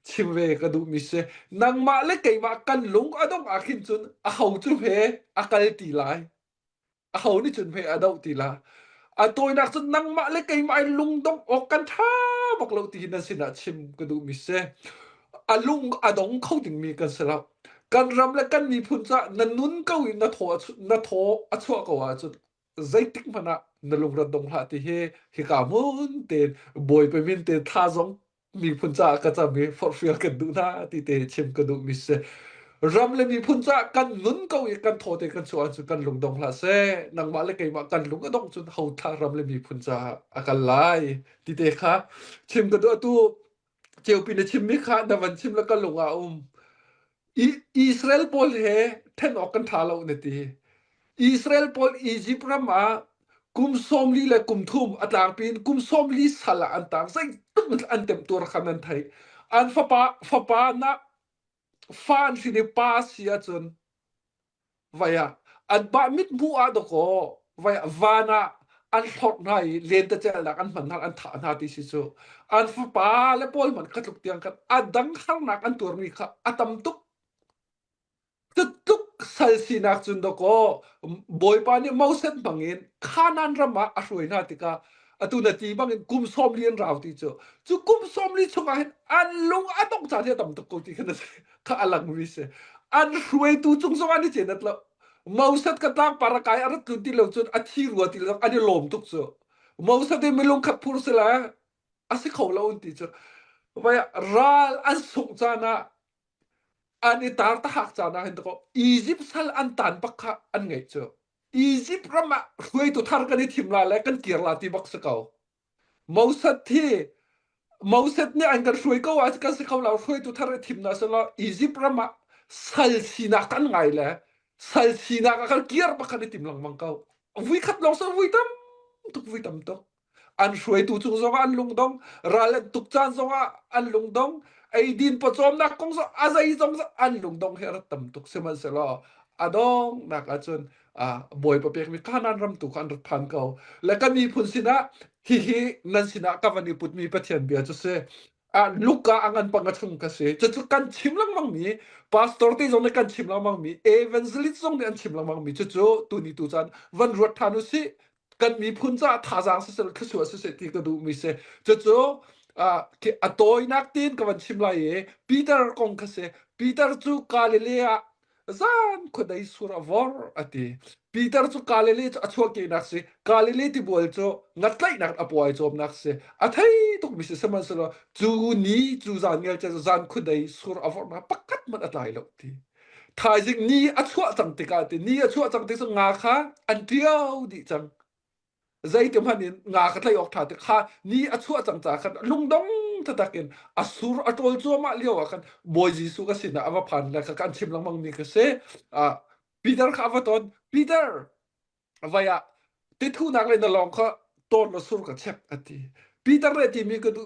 chimwe ka du mi se nang ma le kai ma kan lung adong akhin chun a hau chu he akal ti lai a hau ni chun he adau ti la a toy nak chun nang ma le kai ma lung dong ok kan tha bak lo ti na sina chim ka du mi se alung adong khau ting mi kan sala กันรำและกันมีพุนจะนันนุนก็วินนาโถอชัวก็ว่าจุดใจติกมันนลุงระดงหาที่เฮกามุนเตนบอยไปมินเตนท่าซงมีพุนจะก็จะมีฟอร์ฟิลกันดูนะที่เตชิมกันดูมิเซรำและมีพุนจะกันนุนก็วิกันโถเตกันชวนจุดกันลุงดงหาเซนังมาเลกมากันลุงก็ดงจุดเขาท่ารำและมีพุนจะอากันไลที่เตค่ะชิมกันดูตู้เจียวปีนชิมมิค่ะแต่วันชิมแล้วก็ลุงอิสราเอลพอลเฮเทนออกกันทาลาวเนตีอิสราเอลพอลอียิปต์รามากุมสมลีและกุมทุมอัตลางปีนกุมสมลีสละอันต่างใส่ตุ้มอันเต็มตัวขนาดไทยอันฟ้าปานะฟานสิเนปาเสียจนวายอันบะมิดบัวดอกวายาวานะอันทอดในเลียนตะเจลักอันมันอันฐานหาติสิโซอันฟ้าปาและพอลมันกระตุกเตียงกันอันดังข้างนักอันตัวมีค่ะอัตมตุกtutuk salsinak chundoko boypani mauset bangin khanan rama aroi na tika atuna ti bangin kumsom lian rauti chu kumsom li chunga hen anlung atong cha the tam to ti khana kha alang wi se an ruai tu chung so ani chenat la mauset ka tak para kai ar tu ti lo chun athi ruati lo ani lom tuk chu mauset e milung khat phur se la ase khawla un ti chu vai ral an sung cha na ani tar ta hak cha na hen ko Egypt sal an tan pakha an ngai cho Egypt rama huai tu thar kan thimla le kan kirla ti bak sakau mausat ne an kan huai ko as kan sakau la huai tu thar thimna sala Egypt rama sal sina kan ngai le sal sina ka kan kir pakha ni timlang mangkau wi khat long sa wi tam to an huai tu chung zonga an lungdong ral tuk chan zonga an lungdong ai din po chom nak kong so azai jong so an lungdong her tam tuk seman selo adong nak achun boy pa pek mi kanan ram tu kan phan kau la kan mi phun sina hi nan sina ka vani put mi pathian bia chu se luka angan pangathung ka se chu kan chimlang mang mi pastor te jong kan chimlang mang mi evangelist jong ne an chimlang mang mi chu tu ni tu chan van rot thanu si kan mi phun cha tha jang se se khsu se ti ka du mi se chu ki atoi nak tin ka van chimlai e Peter kong ka se Peter chu Galilea zan khodai sura vor ati Peter chu Galilea chu achwa ke nak se Galilea ti bol chu ngatlai nak apoi chom nak se athai tok mi se saman sala chu ni chu zan ngel cha zan khodai sura vor na pakat man atlai lo ti thai jing ni achwa chang ti ka ti ni achwa chang ti so nga kha an tiao di chang zai tem hanin nga ka thlai ok tha te kha ni achua changcha khan lungdong tatakin asur atol choma liawa khan boy jisu ka sina awa phan la ka kan chimlang mang mi ka se Peter kha avaton Peter vaya te thu nak le na long kha ton la sur ka chep ati Peter re ti mi ka du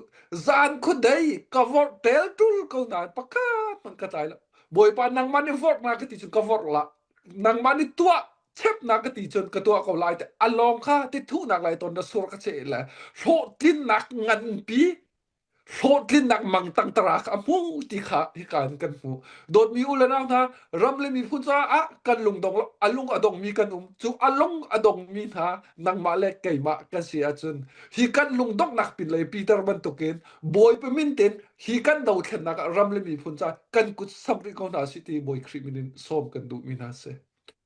zan khudai ka vor tel tul ko na pakat man ka tai la boy pa nang mani vot na ka ti chu ka vor la nang mani tuaเชฟนักก็ตีจนกระตัวเขาไล่แต่อลองค่ะที่ทุนักไล่ตนจะสุรกเชลโชตินักงันปีโชตินักมังตังตรากมูติขาที่การกันฟูโดดมีอุลนังท่ารำเลยมีพุทธะกันลุงดงอลุงอดงมีกันจูอลุงอดงมีท่านังมาเล็กไก่มากันเสียจนฮีกันลุงดงนักปิดเลยปีเตอร์บันตุกินบอยไปมินเต็นฮีกันดาวเทนนักรำเลยมีพุทธะกันกุศสัมริกนาสิตีบอยคริมินินส้มกันดูมินาเซ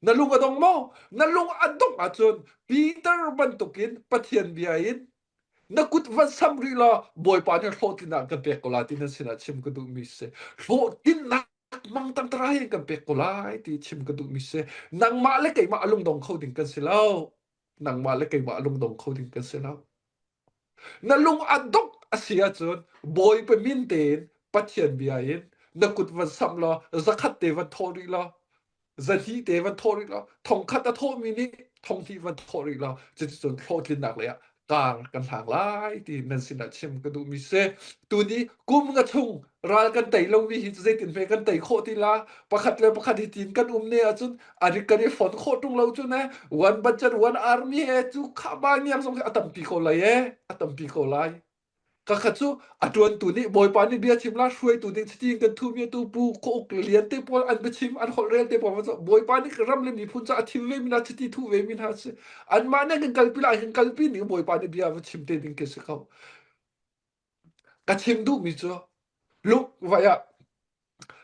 nalung adong mo nalung adong achun Peter bantukin pathian biain nakut van samri la boy pa ne hlotina kan pe kola tin sina chim ka du mi se hlotin nak mang tang trai kan pe kola ti chim ka du mi se nang ma le kai ma alung dong kho ding kan silao nang ma le kai ma alung dong kho ding kan silao nalung adong asia chun boy pe min ten pathian biain nakut van sam la zakhat te van thori la zathi te van thori la thong khat ta tho mi ni thong thi van thori la je chon thlot lin nak le kar kan thang lai ti nan sin na chem ka du mi se tu ni kum nga thung ral kan tai lo mi hi je tin fe kan tai kho ti la pakhat le pakhat hi tin kan ne achun ari kan fon kho tung lo chu na one budget one army he chu kha ba ngiam song atam pi ko lai atam pi ko lai ka khachu atun tu ni boy pa ni bia chimla hruai tu ding chiting kan thu mi tu pu ko lian te pol an bechim an hol rel te pol boy pa ni ram le mi phun cha athi ve mi na chiti thu ve mi na se an ma ne kan kalpi la kan kalpi ni boy pa ni bia wa chim te ding ke se khaw ka chim du mi cho luk vaya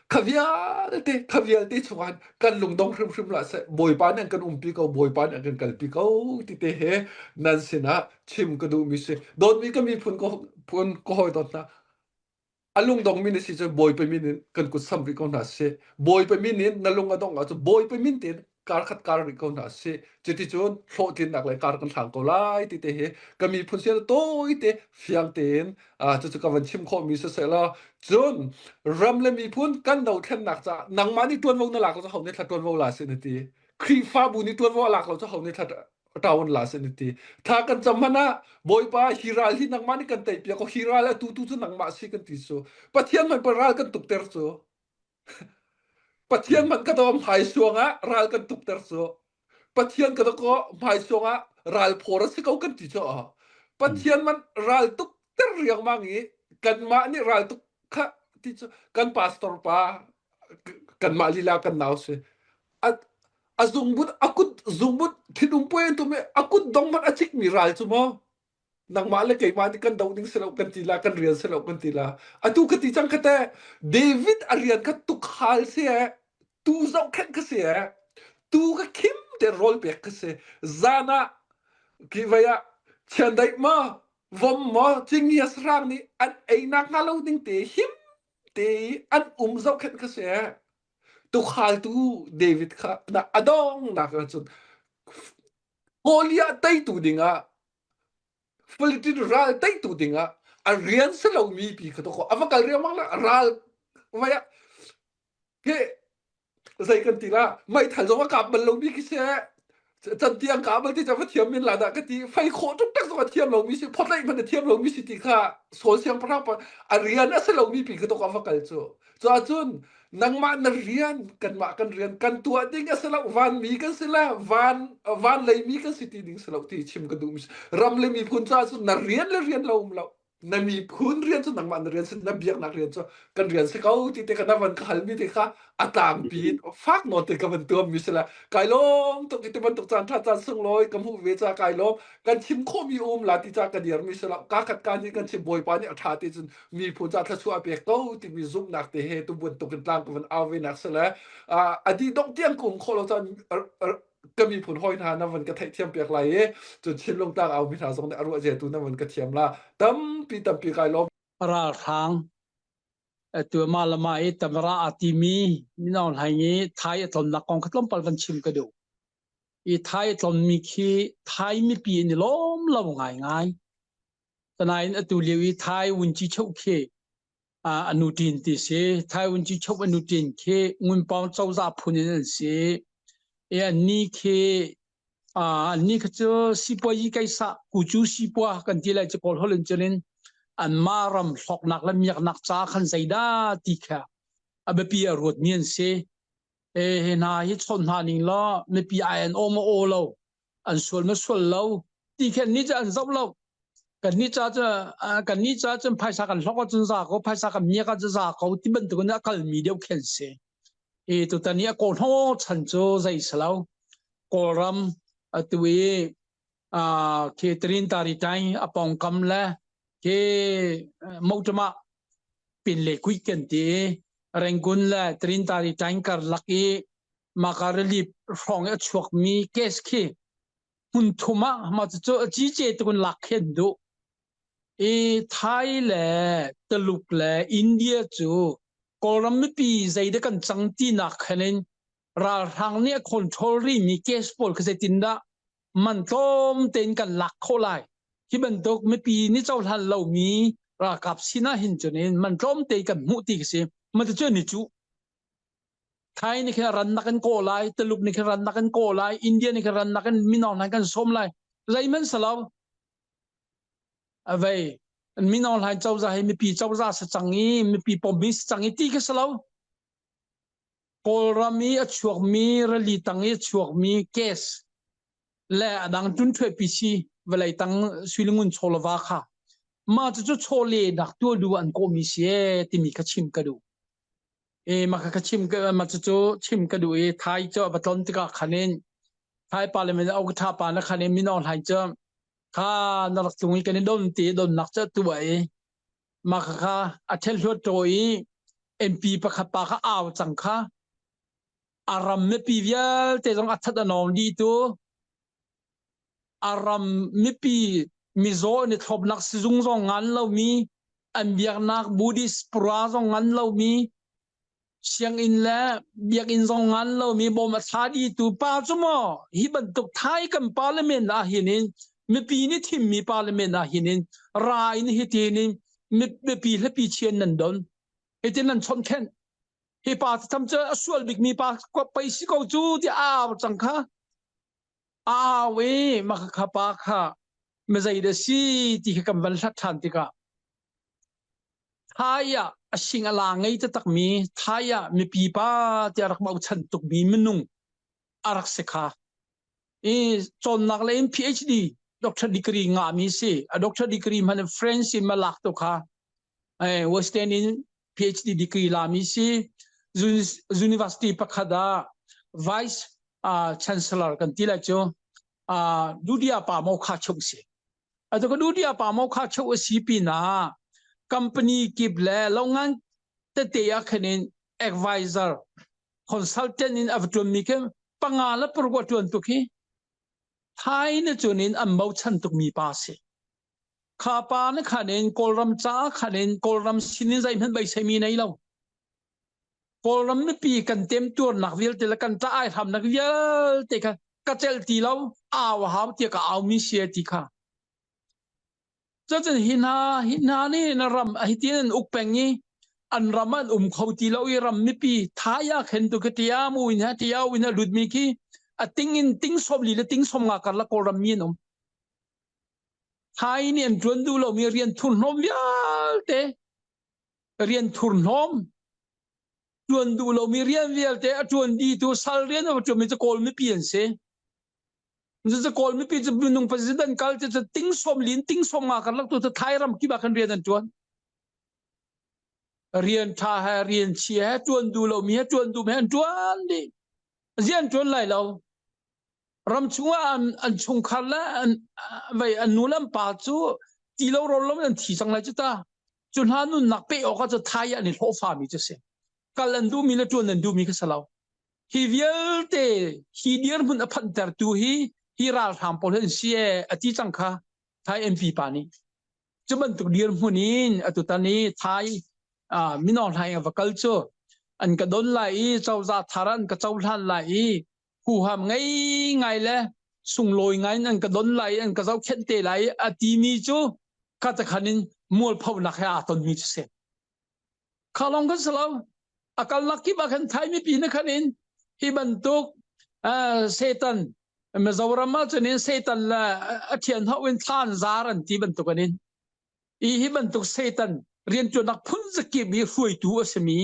Kavial te chuan kan lungdong hrim la se boy pan an kan umpi ko boy pan an kan kalpi ko ti te he nan sina chim ka du mi se don mi ka mi phun ko hoi dot na alung dong min si je boy pe min kan ku sam ri ko na se boy pe min na lung adong a boy pe min tin kar khat kar ri ko na se chiti chun tho tin nak lai kar kan thang ko lai ti te he ka mi phun se to i te fiang ten chu ka van chim kho mi se la chun ram le mi phun kan dau then nak cha nang ma ni tuan wo na lak lo cha hau ne thlat tuan wo la se ni ti khri fa bu ni tuan wo lak lo cha hau ne thlat tawon la se ni ti tha kan chamana boy pa hiral hi nang ma ni kan tai pia ko hiral tu chu nang ma si kan ti so pathian man paral kan tuk ter so pathian man ka dom hai suanga ral kan tuk ter so pathian ka ko mai suanga ral phora se ko kan ti so pathian man ral tuk ter riang mangi kan ma ni ral tuk kha ti so kan pastor pa kan ma lila kan naw se azungbut akut zungbut thidum poen tu me akut dongman achik miral chumo nang male kai ma ti kan dawning selo kan tila kan rian selo kan tila atu ka ti chang kate David arian ka tu khal se tu zau khan ka se tu ka kim de rol pe ka se zana ki vaya chandai ma vom ma chingias rang ni an eina ngalo ding te him te an zau khan ka se tu khal tu David kha na adong na ka chun Golia tai tu dinga Politik ral tai tu dinga a rian selo mi pi ka to ko avakal ria mang la ral vaya ke zai kan tila mai thal zo ka ban lo mi ki se chan tiang ka ban ti cha thiam min la da ka ti fai kho tuk tak zo thiam lo mi si phot lai man thiam lo mi si ti kha so siang pra pa a rian a selo mi pi ka to ko avakal cho chun nang ma na rian kan tua ding asala van mi kan sila van lei mi kan siti ding sala ti chim ka du ram le mi phun cha su na rian lo lo na mi phun rian chu nang ma na rian sin na biak na rian chu kan rian se kau ti te kan van khal mi te kha atang pi fak no te ka van tuam mi sila kai long to ti te ban tok chan tha chan sung loi kam hu ve cha kai long kan chim kho mi la ti cha ka diar mi sila ka khat ka ni kan chim boy pa ni atha ti chun mi phun cha tha chu a pe kau ti mi zum nak te he tu bun to kan tlang kan aw ve nak sila adi dong tiang kum kho lo chanก็มีผลห้อยนานะมันก็เทียมเปียกไหลจนชิ้นลงตางเอามีทางสองในอรุณเจตุนะมันก็เทียมละตั้มปีกายลมราทางตัวมาละมาตำราอติมีนี่นอนให้งี้ไทยตนนักกองคัดล้มปัลกันชิมกระดูอีไทยตนมีขี้ไทยมีปีนี่ล้มเราง่ายแต่นายตัวเลียวอีไทยวันจีเช่าเคอนุทินติเสไทยวันจีเช่าอนุทินเคเงินปองเจ้าราพุนนั่นเสอันนี้คืออันนี้ก็จะสิบปีไกษะกูจูสิบปีกันที่ไรจะกอลฮอลเลนเจริญอันมารำหอกนักและมีนักจ้าขันใจได้ติแค่แบบปีรถเมียนเสนาฮิตชนหานิงล้อไม่ปีไออันโอมาโอเราอันส่วนไม่ส่วนเราติแค่นี้จะอันซับเรากันนี้จะภายสากันหลอกจะจากเขาภายสากันเมียก็จะจากเขาที่บันทึกนั้นก็มีเดียวแค่เสตัวตอนนี้ก่อนหัวฉันจะใจสลาวก่อนรำตัวเคตรินตาริใจปองกำและเคมุตมะเป็นเล็กคุยกันตีแรงกุนและตรินตาริใจกันลักมาการลีบฟองชวกมีเกสเคหุ่นทุมะมาจะจีเจตุกันลักเห็นดูไทยและตะลุกและอินเดียจูกอลมปีใจได้กันจังตีนักขนาดราทางเนี่ยคอนโทรลรีมีเกสปอลก็จะตินดามันต้มเต็นกันหลักเข้าไรที่บรรทุกไม่ปีนี้เจ้าท่านเรามีรากับสินะเห็นจนเองมันต้มเต็นกันมุติกเสียมันจะเจอหนิจูไทยนี่แค่รันนักกันโกไลตะลุกนี่แค่รันนักกันโกไลอินเดียนี่แค่รันนักกันมินองนักกันส้มไลไรมันสลาวเอาไว้มีน้องหลายเจ้าจะให้มีปีเจ้าจะสังงี้มีปีปอมิสสังงี้ที่ก็สลาวกอลมีชวกมีระลีตังงี้ชวกมีเกสและดังจุนช่วยปีชีเวลาตั้งสุริงุนโชลวาค่ะมาจะโชเลนักตัวดูอันโกมิเสียที่มีกระชิมกระดูมาก็ชิมก็มาจะชิมก็ดูไทยเจ้าบัตรติกาคะแนนไทยปาร์ลิเมนต์เอากระทาปานะคะแนนมีน้องไทยเจ้าข้านรักตรงนี้กันโดนตีโดนนักเจ้าตัวมาค่ะอาเทลโดย MP ปะขะปะขะอาวจังคะอารามไม่ปีเวียลแต่ต้องอัฐดนองดีตัวอารามไม่ปีมิโซนี่ทบนักสิจุงซองงานเรามีอันเบียกนักบูดิสปราซองงานเรามีเชียงอินและเบียกอินซองงานเรามีบ่มาทาดีตัวป้าจุมอฮิบันตุกไทยกันพาร์ลิเมนต์อาหินินไม่ปีนี้ทิมมีพาร์ลิเมนต์อาหินินรายนี่เฮตินินไม่ปีและปีเชียนนันดอนเฮตินันชนแค่เฮปาทำเจออสวลบิกมีปากว่าไปสิกจูที่อาวจังคะเวมาขะปาค่ะไม่ใช่เดสิที่กำบันสัตทันติกะทายะสิงอลางไงจะตักมีทายะมีปีปาที่รักมาอุชันตุกมีมนุงอารักษาจนนักเรียน PhD ด็อกเตอร์ดีกรีงามีสิด็อกเตอร์ดีกรีมันเฟรนซ์มาลักตุค่ะว่าสเตนิน PhD ดีกรีลามีสิUniversity Pakada Vice Chancellor กันที่ละจ้ะดูดีอาป่าโมฆะชกสิแต่ก็ดูดีอาป่าโมฆะชกสิปีน่ะ company กิบแลลงงานเตะยาคันิน advisor consultant in อัฟตุมิกปังอาลปรกวจวนตุกีไทยเนี่ยจนินอันบ่ชันตุกมีปาสิข้าปานคันินกอลรัมจ้าคันินกอลรัมสินินใจมันไปใช้มีไหนเล่ากอลรัมไม่ปีกันเต็มตัวนักวิลแต่ละกันจะไอทำนักวิลแต่กันกระเจลตีเราหาเตียก็เอามีเสียติค่ะจะหินานี่นะรำไอ้ที่นั่นอุกเป็งงี้อันรำมันเขาตีเรารำไม่ปีท้ายเห็นตัวกติยามูอินะที่ยาวินะลุดมีกี้ติ้งสมลีและติ้งสมงากันละกอลรัมมีนท้ายนี่จวนดูเรามีเรียนทุนนมวิลเตเรียนทุนนมจวนดูเรามีเรียนวิลเตจวนดีตัวสัลเรียนว่าจวนมีจะกอลไม่เปลี่ยนเสียจะกอลไม่เปลี่ยนจะเป็นนุ่งประธานกัลจะติ้งสมลินติ้งสมงากันละตัวจะไทยรำกี่บากันเรียนจวนเรียนท่าเรียนเชียจวนดูเรามีจวนดูไม่จวนดิเรียนจวนไรเรารำชัวอันชงคันละอันนู้นลำปาจูที่เราเราไม่ที่สังไรจุดตาจนหานุนนักเปออกก็จะไทยอันนี้โหฟ้ามีจะเสียกันดูมีละจวนนันดูมีก็สลาวฮิเวลเตฮิเดียร์มันอภันเตอร์ตูฮิราลทำพอลเซียอธิจังค่ะไทย MP ปานี้จะมันตุเดียร์มุนินตุตานี้ไทยมินอลไทยอวกัลโชอันกระดนไหลเจ้าจาทารันกระเจ้าท่านไหลผู้ทำไงเลยส่งลอยไงอันกระดนไหลอันกระเจ้าเข็นเตไหลอดีมีจูข้าจะขันินมัวพาวนักให้ตนมีจะเสร็จข้าลองกันสลาวอาการลักกี้บากันไทยไม่ปีนักขันินที่บรรทุกเซตันเมื่อเรามาจนเซตันละเทียนเขาเป็นท่านซารันที่บรรทุกกันนี้ที่บรรทุกเซตันเรียนจนนักพุ่นสกิบมีฟุยตัวสมี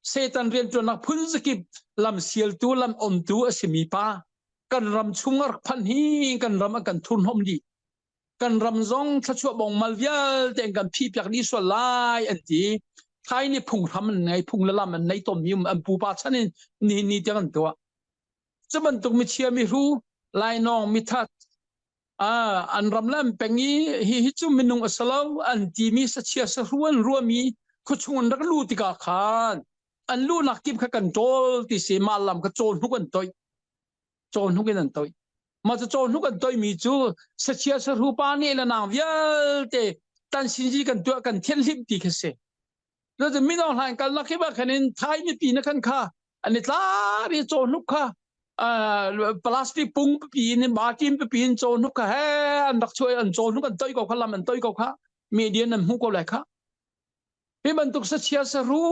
เซตันเรียนจนนักพุ่นสกิบลำเสียลตัวลำอมตัวสมีป้ากันรำชุงรักพันฮีกันรำกันทุนหอมดีกันรำซองทัชวบองมาลเวียลแต่กันพี่อยากดีส่วนลายอันที่ไทยนี่พุ่งทำมันไงพุ่งละลำมันในต้นมีอันปูปาชันนี่จะกันตัวจะมันต้องมีเชียร์มีรู้ลายน้องมีทัดอันรำเล่มเป็นงี้ฮิจุมินุงอัสลาวอันที่มีสัจเชียสรวนรัวมีคุชงนรักลู่ติกาขานอันลู่นักกิบขกันโจลที่เสียมาลำก็โจลทุกันตัวโจลทุกันตัวมาจะโจลทุกันตัวมีจูสัจเชียสรูปานี่ละนางเวียลเตตันสินจีกันตัวกันเทียนลิบติกเสแล้วจะไม่ต้องห่างกันลักที่ว่าคะแนนไทยไม่ปีนักขันค่ะอันนี้ตาที่โจลทุกค่ะพลาสติกปุ้งปีนบาจิมปีนโจนุกะเฮอันดักช่วยอันโจนุกันต้อยก็ขลามันต้อยก็ค่ะมีเดียนนำหูก็เลยค่ะที่บรรทุกเสียสรู้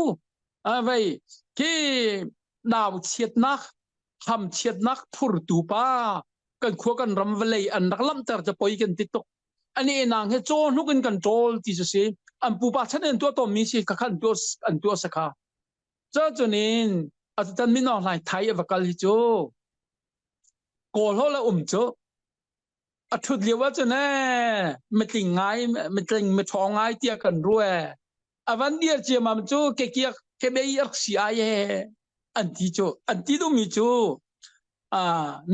ไว้ที่ดาวเฉียดนักทำเฉียดนักพูดตูป้ากันขัวกันรำเวลัยอันนักลำแต่จะปล่อยกันติดตกอันนี้นางให้โจนุกันกันโจลที่จะเสียอันปูป้าฉันเองตัวต่อมีสิกันตัวอันตัวสักค่ะเจ้าจนินอาจจะไม่นอนไหลไทยอวกาศโจกอลเขาละจ้ะอัฐุดเลียวว่าจะแน่ไม่ติงไงไม่ท้องไงเตียกันรู้วันเดียร์เจียมันจูเกี่ยเก็บยักษ์เสียอันที่จูอันที่ดูมีจู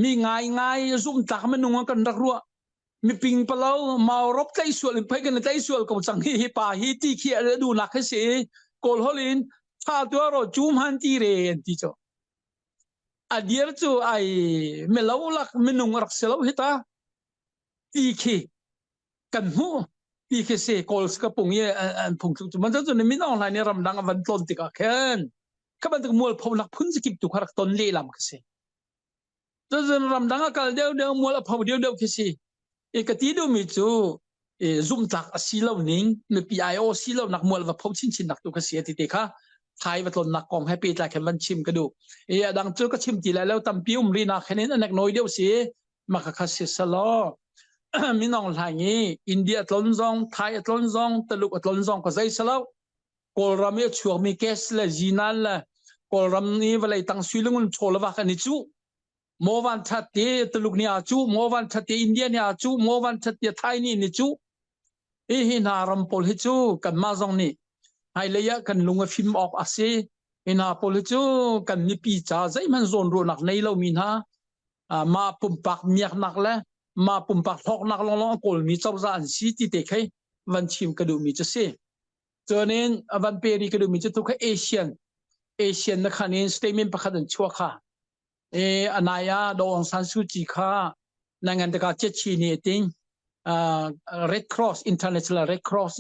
มีไงซุ่มตากมันนุ่งกันรักรัวมีปิงเปล่ามารบใจส่วนไปกันใจส่วนกับสังฮีป่าฮีตีเขียดูหนักให้เสียกอลเขาลิน ถ้าตัวเราจูมหันตีเรนติโจอเดียร์จูไอเมลาวลักเมนุงรักเซลาวเฮตาตีเคกันหูตีเคเซโกลสกปุงเยอันพุงจุมันจะจุนมินออนไลน์เนี่ยรำดังวันต้นติกาเคนก็มันถึงมัวพอนักพุ่นสกิปตุคารักต้นเล่ลำเคเซจะจุนรำดังกัลเดียวมัวพอเดียวเคเซเอกตีดูมิจูซุ่มตักสีเหล่านี้ในปีไอโอสีเหล่านักมัวว่าพบชินนักตุกเสียติเตค่ะไทยว่าตนนักกองให้ปีตาแค่มันชิมกระดูดังเจอก็ชิมตีแล้วตำปิ้วมรีนาแค่นี้นักน้อยเดียวเสียมาคัสเสลอมีน้องหลายงี้อินเดียตลนซองไทยตลนซองตะลุกตลนซองก็ใจสลาวกอลรามีชัวมีแกสละจีนัลละกอลรามนี้เวลาตั้งสุยลงมันโชลว่ากันนิจูโมวันชัดเตตะลุกนี่อาจูโมวันชัดเตอินเดียนี่อาจูโมวันชัดเตไทยนี่นิจูหินารำพลฮิจูกันมาซองนี่ไฮเลยะกันลุงฟิล์มออกอาเซหินาพลฮิจูกันมีปีจ่าใจมันโซนโรนักในเรามีนะมาปุ่มปักเมียกนักแล้วมาปุ่มปักทอกนักลองกอลมีเจ้าจานสีติเตะให้วันชิมกระดูมีจะเสเจอเนี่ยวันเปรีกระดูมีจะทุกเอเชียนนะคะเนี่ยสเตมินประคันชัวค่ะอนายาดองซันซูจิค่ะนังกันตะกาเจชีนี่ติงRed Cross International Red Cross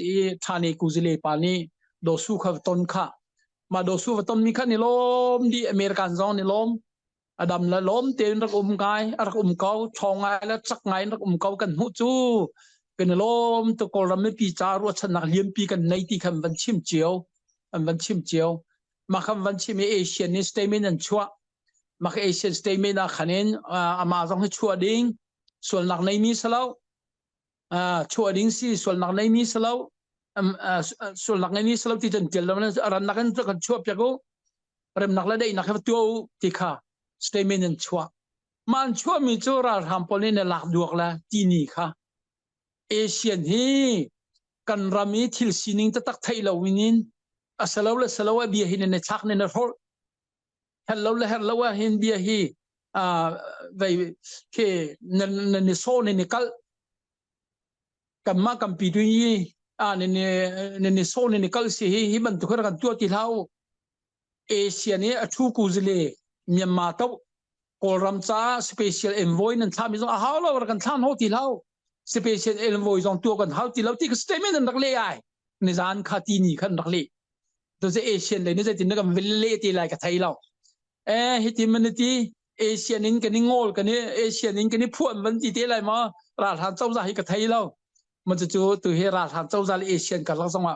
ทานีกุซิเลปานีโดสูขวตนค่ะมาโดสูขวตนมีค่ะนี่ลมดีอเมริกันซองนี่ลมอดัมละลมเตนรักกายรักเกาชองไงแล้วจักไงรักเกากันหูจูกันลมตะกอลไม่ปีจารวดชนะเลี้ยมปีกันในที่คำวันชิมเจียวมาคำวันชิมเอเชียนี่สเตมินันชัวมาเอเชียนสเตมินันคะแนนมาซองให้ชัวดิ้งส่วนหลักในมีสลาวชัวดิ้งสิส่วนหลักในมีสลาวส่วนหลักในมีสลาวที่จะเจริญนั้นรันนักนั้นจะกันชัวเปียกูเริ่มนักแล้วได้นักตัวที่ค่ะสเตมินันชัวมันชัวมีจูราทำพอนี่ในหลักดวกละที่นี่ค่ะเอเชียนฮีกันรามีทิลซินิงตะตักไทยลาวินินสลาวเบียหินในชักในนรกฮัลโหลว่าหินเบียฮีไปเคในโซนในกัลกันมากันปีดุยในโซนในกัลสิฮีมันตุกระกันตัวที่เราเอเชียนี่ชูกุซเลเมียนมาตกอลรัมซาสเปเชียลเอ็นโวยนั่นทำมิซงฮาวเรากันท่านโฮที่เราสเปเชียลเอ็นโวยจงตัวกันฮาวที่เราที่ก็สเตมินันนักเลี้ยในจานคาตินีขันนักเลี้ยตัวเอเชียนเลยนี่จะติดนักวิลเล่ที่ไรกับไทยเราฮิติมันที่เอเชียนินกันนี่งอลกันนี่เอเชียนินกันนี่พวกมันที่ไรมาราชานเจ้าใจกับไทยเรามันจะจูตัวเฮราชานเจ้าใจเอเชียนกันลักษณะ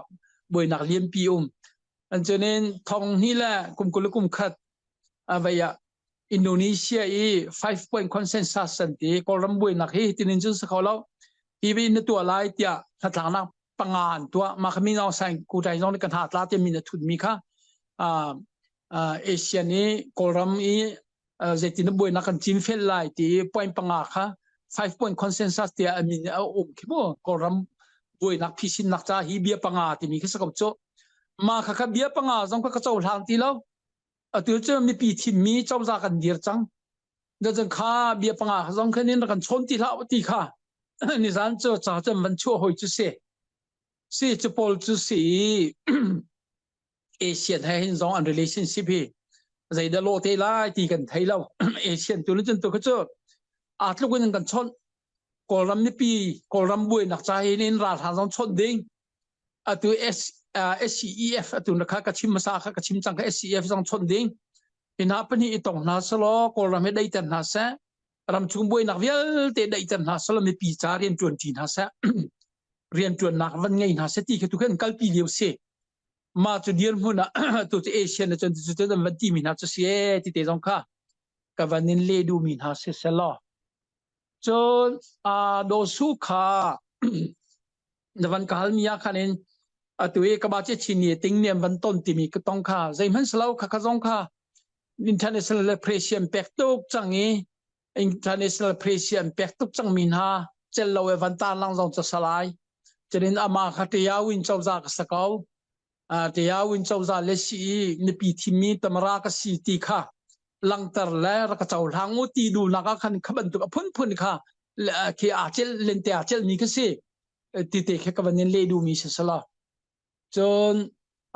บ่อยนักเลี้ยงปีอันเจนินทองนี่แหละกุมขัดไปอินโดนีเซีย5 point consensus สันติกอลรัมบุยนักเฮตินินจุสเขาแล้วที่เป็นตัวลายเตียทัดหลังนักปังงานตัวมาขมิ้นเอาใส่กูใจน้องในกันหาตลาดมีนทุนมีค่ะเอเชียนี้กอลรัมเจตินบุยนักกันจิมเฟลไลที่ point ปังงาค่ะ5 point consensus เตียมีเอาคิดว่ากอลรัมบุยนักพิชิตนักจ้าฮีเบียปังงาที่มีขึ้นสักโจมาค่ะเบียปังงาจงก็กระโจนทางที่แล้วตัวเจ้ามีปีที่มีเจ้าจากกันเดียร์จังเดี๋ยวจะข้าเบียปังงาจงแค่นี้นักกันชนที่ละที่ค่ะนี่สันเจ้าจะมันชั่วหอยจุเสีจะพอจุสีเอเชียนให้เห็นสองอัน relationship ใจเดโลเทล่าที่กันไทยเราเอเชียนตัวนี้จนตัวเขาเจออาจลูกกันกันชนกอลรัมนี่ปีกอลรัมบุยนักใจนี่ราชาต้องชนดิ้งตัวSCEF ตัวนักขัดชิมมาซาขัดชิมจังกับ SCEF ต้องชนดิ้งเห็นฮะปนี่ตรงนั้นสโลกอลรัมไม่ได้แต่น่าเสรำชุมบุยนักเวลเตได้แต่น่าสโลไม่ปีจาเรียนจวนจีน่าเสเรียนจวนนักวันไงน่าเสที่เขาทุกคนกัลปีเดียวเสมาจุดเดียวมุ่งตัวเอเชียนจนจุดวันที่มีน่าจะเสียที่เตจงค่ะกับวันนี้เลดูมีน่าเสเสลอจนโดสุขาในวันกาลมีอาคารนี้ตัวกบาเจชินีติงเนี่ยวันต้นที่มีก็ต้องค่ะใจมันสลาวค่ะก็ต้องค่ะ international pressure impact ตุกจังงี้ international pressure impact ตุกจังมีนะเจลเราวันตาลังจงจะสลายจะเรียนอามาขัดยาวินเจ้าจากสกาวเดียวินเจ้าจากเลสีในปีที่มีตำรากสีตีค่ะลังตร์และรักเจ้าทางอุตีดูนักขันขบันตุกพุ่นค่ะที่อาเจลเลนเตอาเจลมีก็สิติเตะแค่กับวันนี้เลดูมีเสสละจน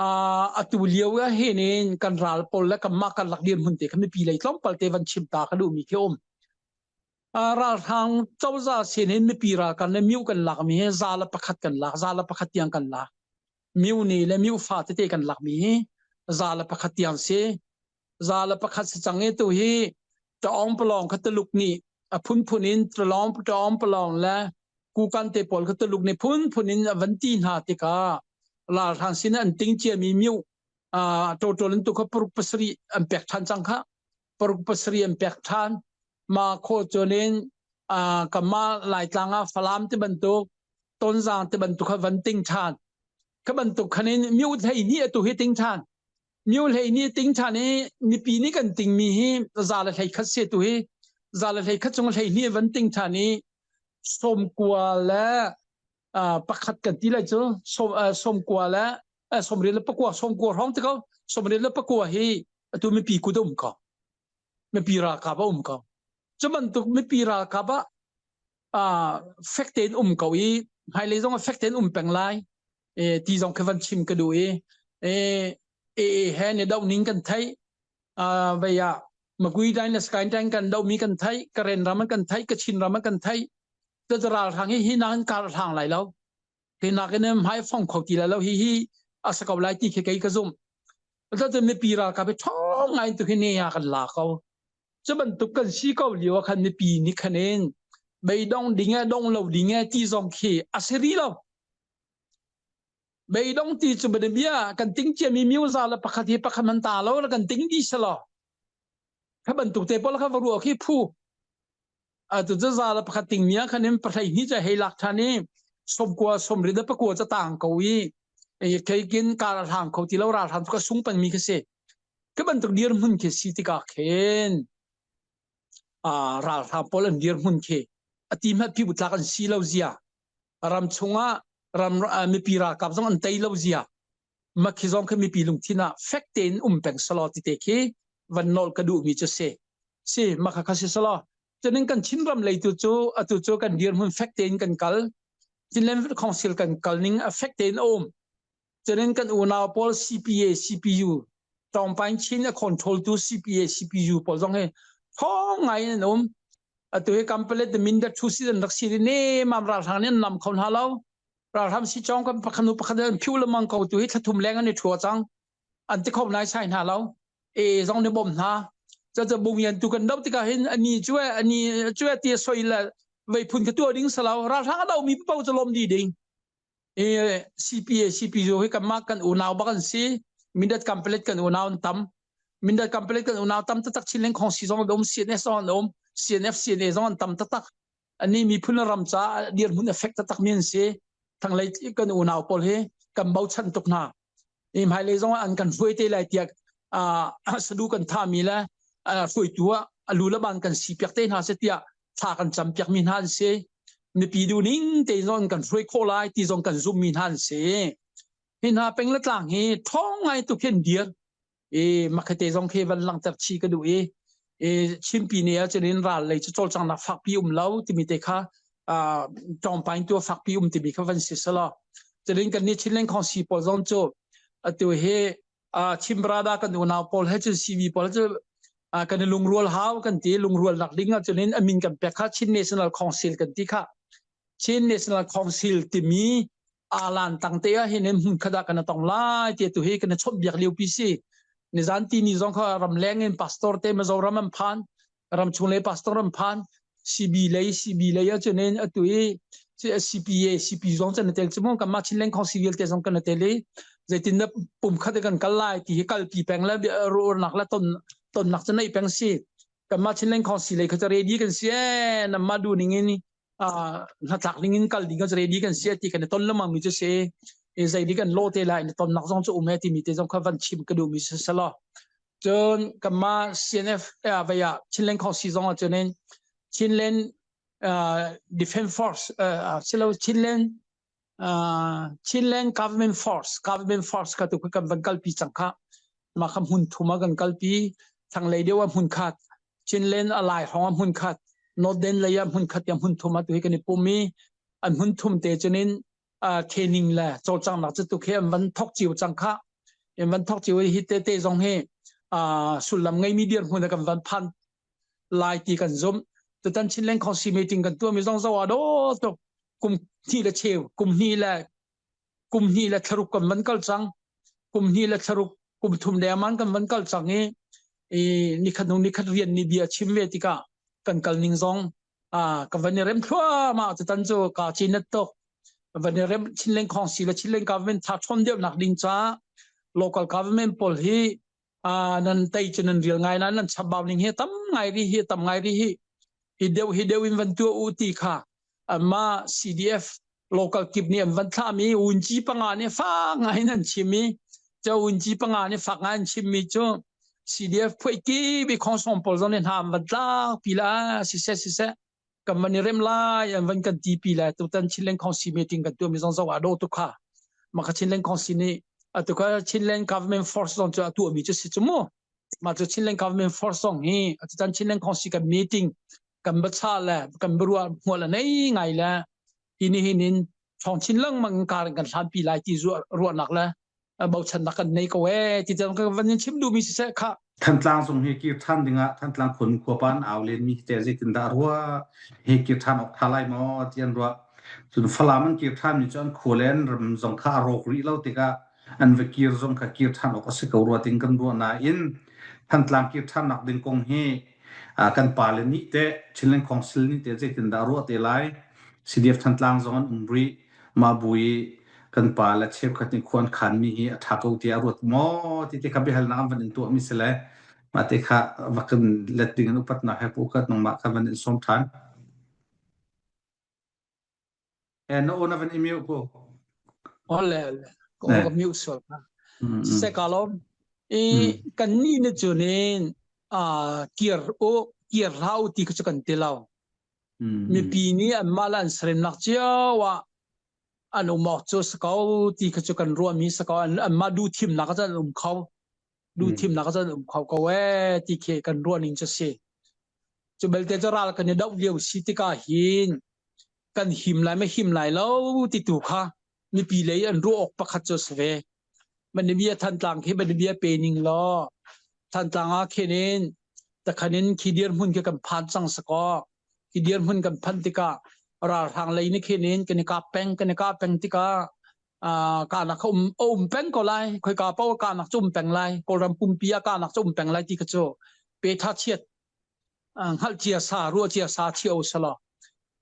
atu liawa henin kan ral pol la kam ma kan lak dian hun te kan pi lai tlom pal te van chim ta ka du mi ke om ral thang chau za senin mi pi ra kan le miu kan lak mi he za la pakhat kan la za la pakhat yang kan la miu ni le miu fa te kan lak mi za la pakhat yang se za la pakhat se change tu hi ta ong plong khat luk ni phun phunin tlom ta ong plong la ku kan te pol khat luk ni phun phunin van ti na te ka la thang sin an ting che mi miu total tu ka puruk pasri an pek than chang kha puruk pasri an pek than ma kho chonen kama lai tlanga falam te bantuk ton jang te bantuk kha van ting than ka bantuk khanin miu thai ni tu hi ting than miu lei ni ting than ni pi ni kan ting mi hi za la thai khat se tu hi za la thai khat chung lei ni van ting than ni som kwa la pakhat kan ti lai chu som kwa la som ri la pakwa som kwa rong te ko som ri la pakwa hi tu mi pi ku dum ka mi pi ra ka ba ka chaman tu mi pi ra ka ba fakten ka wi hai le jong fakten peng lai ti jong khavan chim ka du he ne dau ning kan thai ba ya magui dai na sky dai kan dau mi kan thai karen ram kan thai ka chin ram kan thaiจะจะราทางhi nan ka thang lai lo te na ke nem hai phong khok ti la lo hi asakaw lai ti ke kai ka zum taจะme pi ra ka be thong ai tu ke ne ya kan la koจะban tu kan si ko liwa khan me pi ni khanen bei dong dinga dong lo dinga ti zong ke asiri lo bei dong ti chu be bia kan ting che mi miu za la pakhati pakhaman ta lo kan ting di sala ka ban tu te pol ka ru ki phu tuจะza la pakhat ting mia khanem pathai ni cha hei lak thani somkwa somri da pakwa cha tang ko wi kai kin ka thang ko ti lo ra thang ka sung pan mi ke se ka ban tu dir mun ke si ti ka khen ra thang polan dir mun ke ati ma pi butla kan si lo zia ram chunga ram mi pi ra kap jong an tai lo zia ma khi jong ke mi pi lung thina fakten peng salo ti te ke van nol ka du mi cha se ma kha se salo cho nên kan chin ram lei tu chu kan dir mun fakten kan kal chinlen council kan kalning fakten cho nên kan una pol cpa cpu tong pan chin a control tu cpa cpu pol jong he thong ngai nom tu he complete the min da thu si rak si ne mam ra thang ne nam khon halo ra tham si chong kan pakhanu pakhadan phul mang ko tu he thathum leng ani thua chang an ti khom nai sai na lo jong ne bom naจะบุญยันตุกันดอกที่ก็เห็นอันนี้ช่วยเตี้ยสวยละไว้พุ่นกระตัวดิ้งสลาวราทางเรามีเป้าจะลมดีดิ้งCPA CPU ให้กันมากกันอุณาวบักันซีมินดัดกัมเพลตกันอุณาวตั้มมินดัดกัมเพลตกันอุณาวตั้มตักชิ้นเล็กของซีซองดม CNS ซองดม CNF CNA ซองตั้มตักอันนี้มีพุ่นรำจ้าเดียร์พุ่นเอฟเฟกต์ตักมีนซีทางเลยกันอุณาวพอลเฮกันเบาชันตุกนาหมายเลยซองอันกันช่วยเตะไหลเตียกสะดุกันท่ามีแล้วfoi tua alula ban kan si pek te na se tia tha kan cham pek min han se ni pi du ning te zon kan foi kholai ti zon kan zoom min han se hin ha peng la tlang he thong ngai tu khen dir makhate zong khe van lang tar chi ka du chim pi ne a chenin ral le chol chang na phak pi lo ti mi te kha tong pain tu phak pi ti mi kha van se sala chenin kan ni chilen khong si po zon cho atu he chimbrada kan una pol he cv pol kan lung rual haw kan ti lung rual nak dinga chunin amin kan pekha chin national council kan ti kha chin national council ti mi alan tangte a hinem hun khada kan tong lai ti tu he kan chom biak liu pc ni zan ti ni zong kha ram leng en pastor te ma zoram am phan ram chule pastor am phan cb lei a chunin atu cpa cp zong chen tel chmo kan ma chin leng council te zong kan tele zaitin na pum khada kan kalai ti kal pi peng la ro nak la ton nak chanai peng si kan ma chinlen khong si le kha ready kan si na ma du ning ni na tak ning kal ding ka ready kan si ti kan ton lamang mi che se zai di kan lo te lai ni ton nak jong chu ume ti mi te jong kha van chim ka du mi se sala jon kan ma cnf ba ya chinlen khong si jong chonen chinlen defense force chilo chinlen government force ka tu kan van kal pi changkha ma kham hun thuma kan kal pi thang lei dewa hun khat chinlen alai hong hun khat no den leya hun khat yam hun thuma tu he kan pumi an hun thum te chenin training la chol chang nak chu tu khe am van thok chiu chang kha วันทอกจิวฮิเตจงเฮสุลลำไงมีเดียนหุ่นกันวันพันลายตีกันซมแต่ตันชินเล่นของซีเมติงกันตัวมีสองสวาโดตกกลุ่มที่ละเชวกลุ่มนี้ละทรุกกันมันกัลจังกลุ่มนี้ละทรุกกลุ่มทุมเดียมันกันมันกัลจังนี่ขนมนี่ขัดเรียนนี่เบียชิมเวติกากันกัลนิงซองกับวันนี้เริ่มทั่วมาแต่ตันโจกาจีนตกวันนี้เริ่มชินเล่นของซีละชินเล่น government ทัดชนเดียวนักดิงจ้า local government พอลฮีนั่นไต่จนนั่นเรียงไงนั้นฉบับนึงเฮตั้มไงดีเฮตั้มไงดีฮิเดียวอินวันตัวอุติค่ะมา CDF local กิบเนี่ยวันท่ามีอุนจีปังงานเนี่ยฟังไงนั่นชิมีเจ้าอุนจีปังงานเนี่ยฟังงานชิมีจ้า CDF พวกกี้ไปคอนส่งพอลซอนเนี่ยทำวันละปีละสิเซกับมันเริ่มไล่วันกันตีปีละตัวตันชิลเลนของซีเมติงกันตัวมีสองสวัสดิ์ตัวค่ะมาชิลเลนของซีนี่ตัวก็ชิลเลน government force ตอนจะตัวมีจะสิจมูกมาจะชิลเลน government force ตรงนี้ตัวตันชิลเลนของซีกับ meeting กันบัชชาแหละกันบรัวหัวละนี่ไงละหินินช่องชิลเลนมันการกันทำปีละที่รัวหนักละบ่าวชนะกันในก็เวที่จะกันวันนี้ชิมดูมีสิเสค่ะท่านตลางทรงเฮกิท่านดิงะท่านตลางคนขัวปานเอาเลนมีเตจิตินดารัวเฮกิท่านออกทลายมอเตียนรัวจนฟลามันกิท่านมีจนขัวเลนรำจงข้าโรกรีเล่าติกะอันเวกิรจงข้ากิท่านออกสิกรัวติงกันรัวนาอินท่านตลางกิท่านนักดิงกงเฮกันปาเลนิเตชิเลนคองซิลนิเตจิตินดารัวเตไลซีเดียฟท่านตลางจงอันบรีมาบุยกันปาและเชฟขัดนิควรขันมีทักเอาที่อรวดมอที่ขับไปหันน้ำวันตัวมิสเลมาเตค่ะวักกันเล็ดดิ่งอุปัตนาให้ผู้กันน้องมากันวันสมทานโน้นวันอีเมลกูอ๋อเลยก็มิวส์นะเสกลอมกันนี่เนี่ยจุนเกียร์เราที่ก็จะกันเตลามีปีนี้มาลันเสร็จนักเจ้าว่าอันอุมาโจสกาวที่เขาจะกันรวมมีสกาวอันมาดูทีมนักจะเขาดูทีมนักจะเขาก็เวที่เคกันรวมนิงจะเสียจะเบลเตจราลกันเนี่ยดาวเดียวสิติกาหินกันหิมไหลไม่หิมไหลแล้วติดตัวค่ะมีปีเลยอันรู้ออกประคัตโจสเวมันเบียทันต่างที่มันเบียเป็นนิงล้อทันต่างอาเคนินแต่คันนี้ขีเดียนหุ่นกับพันสังสกอขีเดียนหุ่นกับพันติการาทางเลยนี่แค่นี้กันกาแปงที่การนักแปงก็ไล่คอยกาเป้าการนักจุ่มแปงไล่กรำปุ่มปีการนักจุ่มแปงไล่ที่กระโจเปทัดเชียดฮัลเจียซารัวเจียซาเที่ยวสละ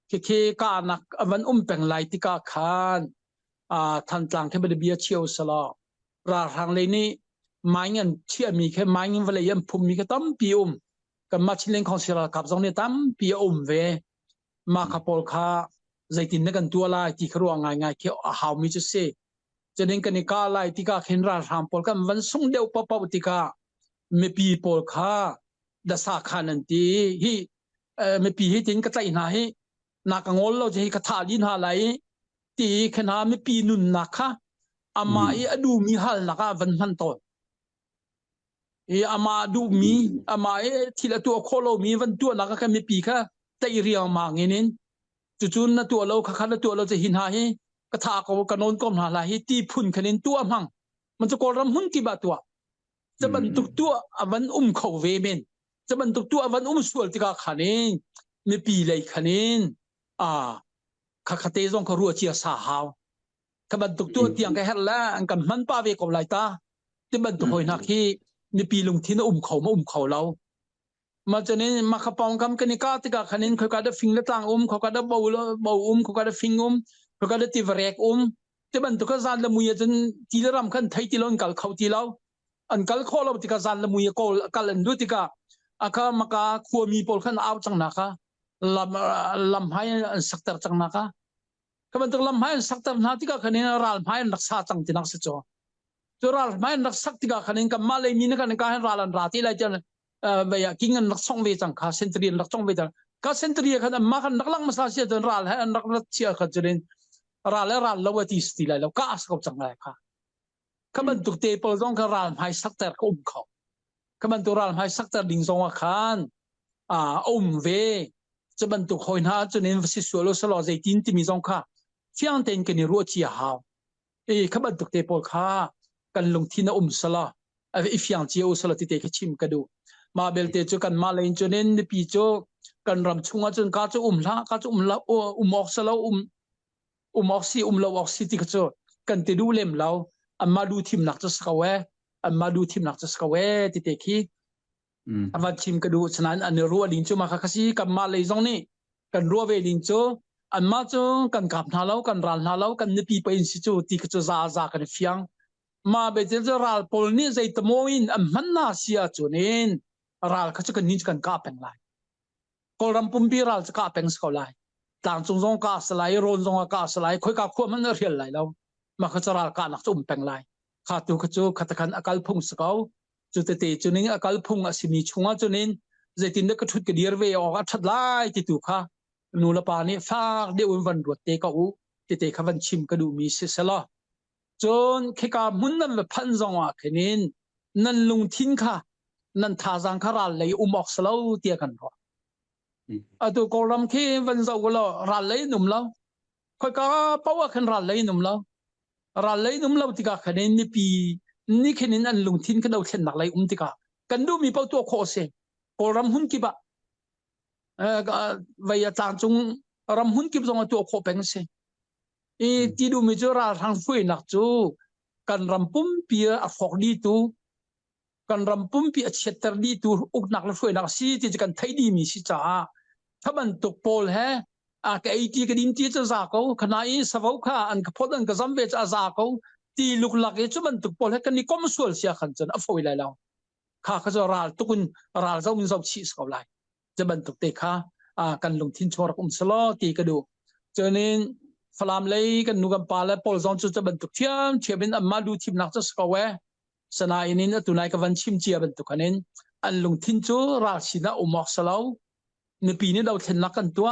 เคการนักวันแปงไล่ที่กาขานทันต่างที่มันเบียเที่ยวสละราทางเลยนี่ไม้เงินเชี่ยมีแค่ไม้เงินเวลายังพุ่มมีก็ตั้มปีกันมาชิลเลนของเสียกับตรงนี้ตั้มปีเวมาขับพอลค่าใจตินนักันตัวลายที่ครัวง่ายๆเกี่ยวหาวมีจะเสจะเน้นกันในกาลายที่กาเห็นราทางพอลค่าวันส่งเดียวปะปะติกาไม่ปีพอลค่าดัชขานันทีฮีไม่ปีให้ถึงกระจายหน้าให้นักงอลเราจะให้กระถาลินหาไหลตีขนาดไม่ปีนุนนักค่ะอามาดูมีหัลนักวันพันต้นอามาดูมีอามาทีละตัวโคโลมีวันตัวนักก็ไม่ปีค่ะแต่เรียงมาเงี้ยนี่จุนๆนะตัวเราขันตัวเราจะหินหายกระทากกับกันนนก้มหาลายตีพุ่นคะแนนตัวมั่งมันจะกรำหุ่นกี่บาทตัวจะบรรทุกตัววันเขาเวเมนจะบรรทุกตัววันสวลติกาคะแนนไม่ปีเลยคะแนนขัดเตะจงเขารัวเชียสาหาวขบรรทุกตัวเตียงแค่เห็นแล้วอันกันมันป้าเวกับไรตาจะบรรทุกหอยนักที่ไม่ปีลงที่นั่นเขามาเขาเรามาจากนี้มาขับปองคำกันนี่ก็ติดกับคันนี้เขาก็ได้ฟิงและต่างเขาก็ได้เบาเขาก็ได้ฟิงเขาก็ได้ตีแรกที่บรรทุกจานละมุยจนทีละรำขันไทยทีละอันกัลเขาทีเราอันกัลข้อเราติดกับจานละมุยก็กัลอันดูติดกับอาคามากาขวมีพอลขันเอาจังนักลำให้สักแต่จังนักก็บรรทุกลำให้สักแต่นักติดกับคันนี้รัลให้นักษาจังที่นักเสียจ่อจนรัลให้นักสักติดกับคันนี้กับมาเลยมีนักการให้รัลที่ไรจังแบบกินนักส่งเวจังค่ะเซนตรีนักส่งเวจังก็เซนตรีขนาดมาขันนักลังมาสาเสียจนรัลให้นักรัฐเชียร์ขจรินรัลแล้วว่าที่สติแล้วก็อาศัยจังเลยค่ะขบันตุกเตปอลต้องรัลให้สักแต่ก็เขาขบันตุรัลให้สักแต่ดิ่งทรงอาคารเวจะบันตุกหอยนาจนเน้นสิสวลสลอใจตินที่มีทรงค่ะเที่ยงเต็นกันในรัวเชียร์หาวขบันตุกเตปอลค่ะ กันลงที่นะสละอีฟิยงเจียวสละที่เตะชิมกระดูมาเบลเตจกันมาเลนจนเน้นปีโจกันรำชงจนกาจะละกาจะละออกสละออกซีละออกซีที่กระโจกันติดูเล่มเราอันมาดูทีมนักจะสกาวอันมาดูทีมนักจะสกาวที่เตะขี้วันชิมกระดูฉะนั้นอันรัวลิงโจมาคักซีกันมาเลยตรงนี้กันรัวเวลิงโจอันมาโจกันกับนาเรากันรันนาเรากันนปีไปอินสิโจที่กระโจซากันเฟียงมาเบเจจะรัลพอลนี่ใจตโมอินอันมันน่าเสียจนเองรัลเขาจะกันนิจกันกาเป็นไรกอลรัมปุ่มปีรัลจะกาเป็นสกอลายต่างจงกาสลายโรนจงกาสลายค่อยกาขั้วมันเรียนไรแล้วมาเขาจะรัลกาหนักจุ่มเป็นไรขาดตัวเขาจะขัดกันอากาศพุ่งสกาวจุดเตะจนนี้อากาศพุ่งสิมีชงจนนี้ใจตินเด็กทุดกระเดียร์เวออกชัดไล่ติดตัวค่ะนูละปานี่ฟากเดี๋ยววันรวดเตะก็ติเตะขวันชิมกระดูมีเสร็จแล้วจนแค่กามุนนั่นแบบพันจังหวะแค่นี้นั่นลงทิ้งค่ะนั่นท่าจังคาราเลยออกสลาวเตียกันพอตัวกอลัมแค่วันเสาร์ก็แล้วรัลเลยนุ่มแล้วค่อยกาเป้าขึ้นรัลเลยนุ่มแล้วรัลเลยนุ่มแล้วที่กาแค่นี้นี่ปีนี่แค่นี้นั่นลงทิ้งกันเราเช่นนักเลยที่กากันดูมีเป้าตัวโคเซกอลัมหุ่นกิบะวัยต่างจงรัมหุ่นกิบจงตัวโคเป็นเซที่ดูมีเจอราทางฟื้นนักจูกันรำปุ่มเปียอักฟอกดีตูกันรำปุ่มเปียเช็ดเตอร์ดีตูอุกนักละฟื้นนักซีที่จะกันไทยดีมีสิจ้าถ้ามันตกโพลฮะแกไอทีกระดินที่จะจากเขาขณะนี้สาวข้าอันกพอดันกษัมเบจอาจากเขาที่ลุกหลักเอจุมันตกโพลฮะกันนี่ก็ไม่ส่วนเสียขันจนอัฟอยเลยแล้วข้าเขาจะราตุกุนราเจ้ามินจะชี้สกาวไลจะมันตกเตะข้ากันลงทิ้งชัวร์สลอตีกระดูเจอนี้ฟลามเลยกันนุกันปาและพอลซอนจะบรรทุกเทียมเชียเป็นอันมาดูทีมนักจะสกาวสนาอินินตุนายกับวันชิมเจียบรรทุกกันนี้อันลงทิ้งจูราชินะอุมอกสลาวในปีนี้เราเห็นนักกันตัว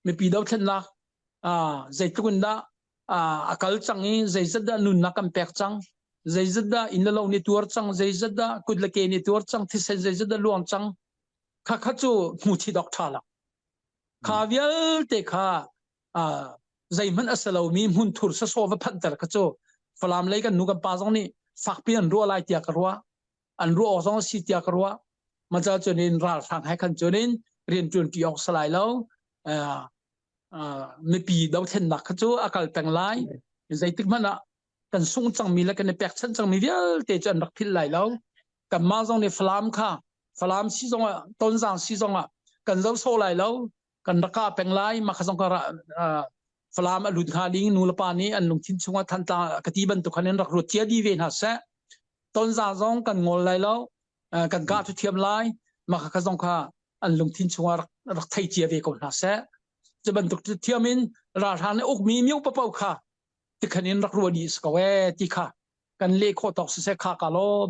ในปีเราเห็นนักใจตุกันดาอากาศจังนี้ใจจัดดานุนนักกันแปกจังใจจัดดาอินเราในตัวจังใจจัดดากุดละเกในตัวจังที่ใจจัดดาลวงจังข้าจูมุทิดอกทาละข้าเวลเตะข้าใจมันอัศลามีมุนทุรสโซวพันเตอร์กระโจฟลามเลยกันนุกันปาจงนี่ฝักเปลี่ยนรัวลายเตียกรัวอันรัวออกจงสีเตียกรัวมันจะจนินราทางให้กันจนินเรียนจนกี่ออกสลายแล้วไม่ปีดาวเทนนักกระโจอากาศแต่งลายใจติดมันอ่ะกันส่งจังมีแล้วกันในแปกชั้นจังมีเดียวเตจนรักพิลไหลแล้วกันมาจงในฟลามค่ะฟลามซีจงอ่ะต้นจางซีจงอ่ะกันเจ้าโซไหลแล้วกันรักกาแต่งลายมาขจงกระฟลามอลุดคาลิงนูลปานี้อันลงทิ้งช่วงทันตากติบันตุคันรักรถเจียดีเวนหัสต้นจางจงกันงอไหลแล้วกันกาทุเทียมลายมาขจงค่ะอันลงทิ้งช่วงรักไทยเจียเวกหัสจะบรรทุกเทียมินราทานในอกมีมิวปะเป่าค่ะที่คันรักรัวดีสกาวที่ค่ะกันเลขโคตอกเสกขากาลม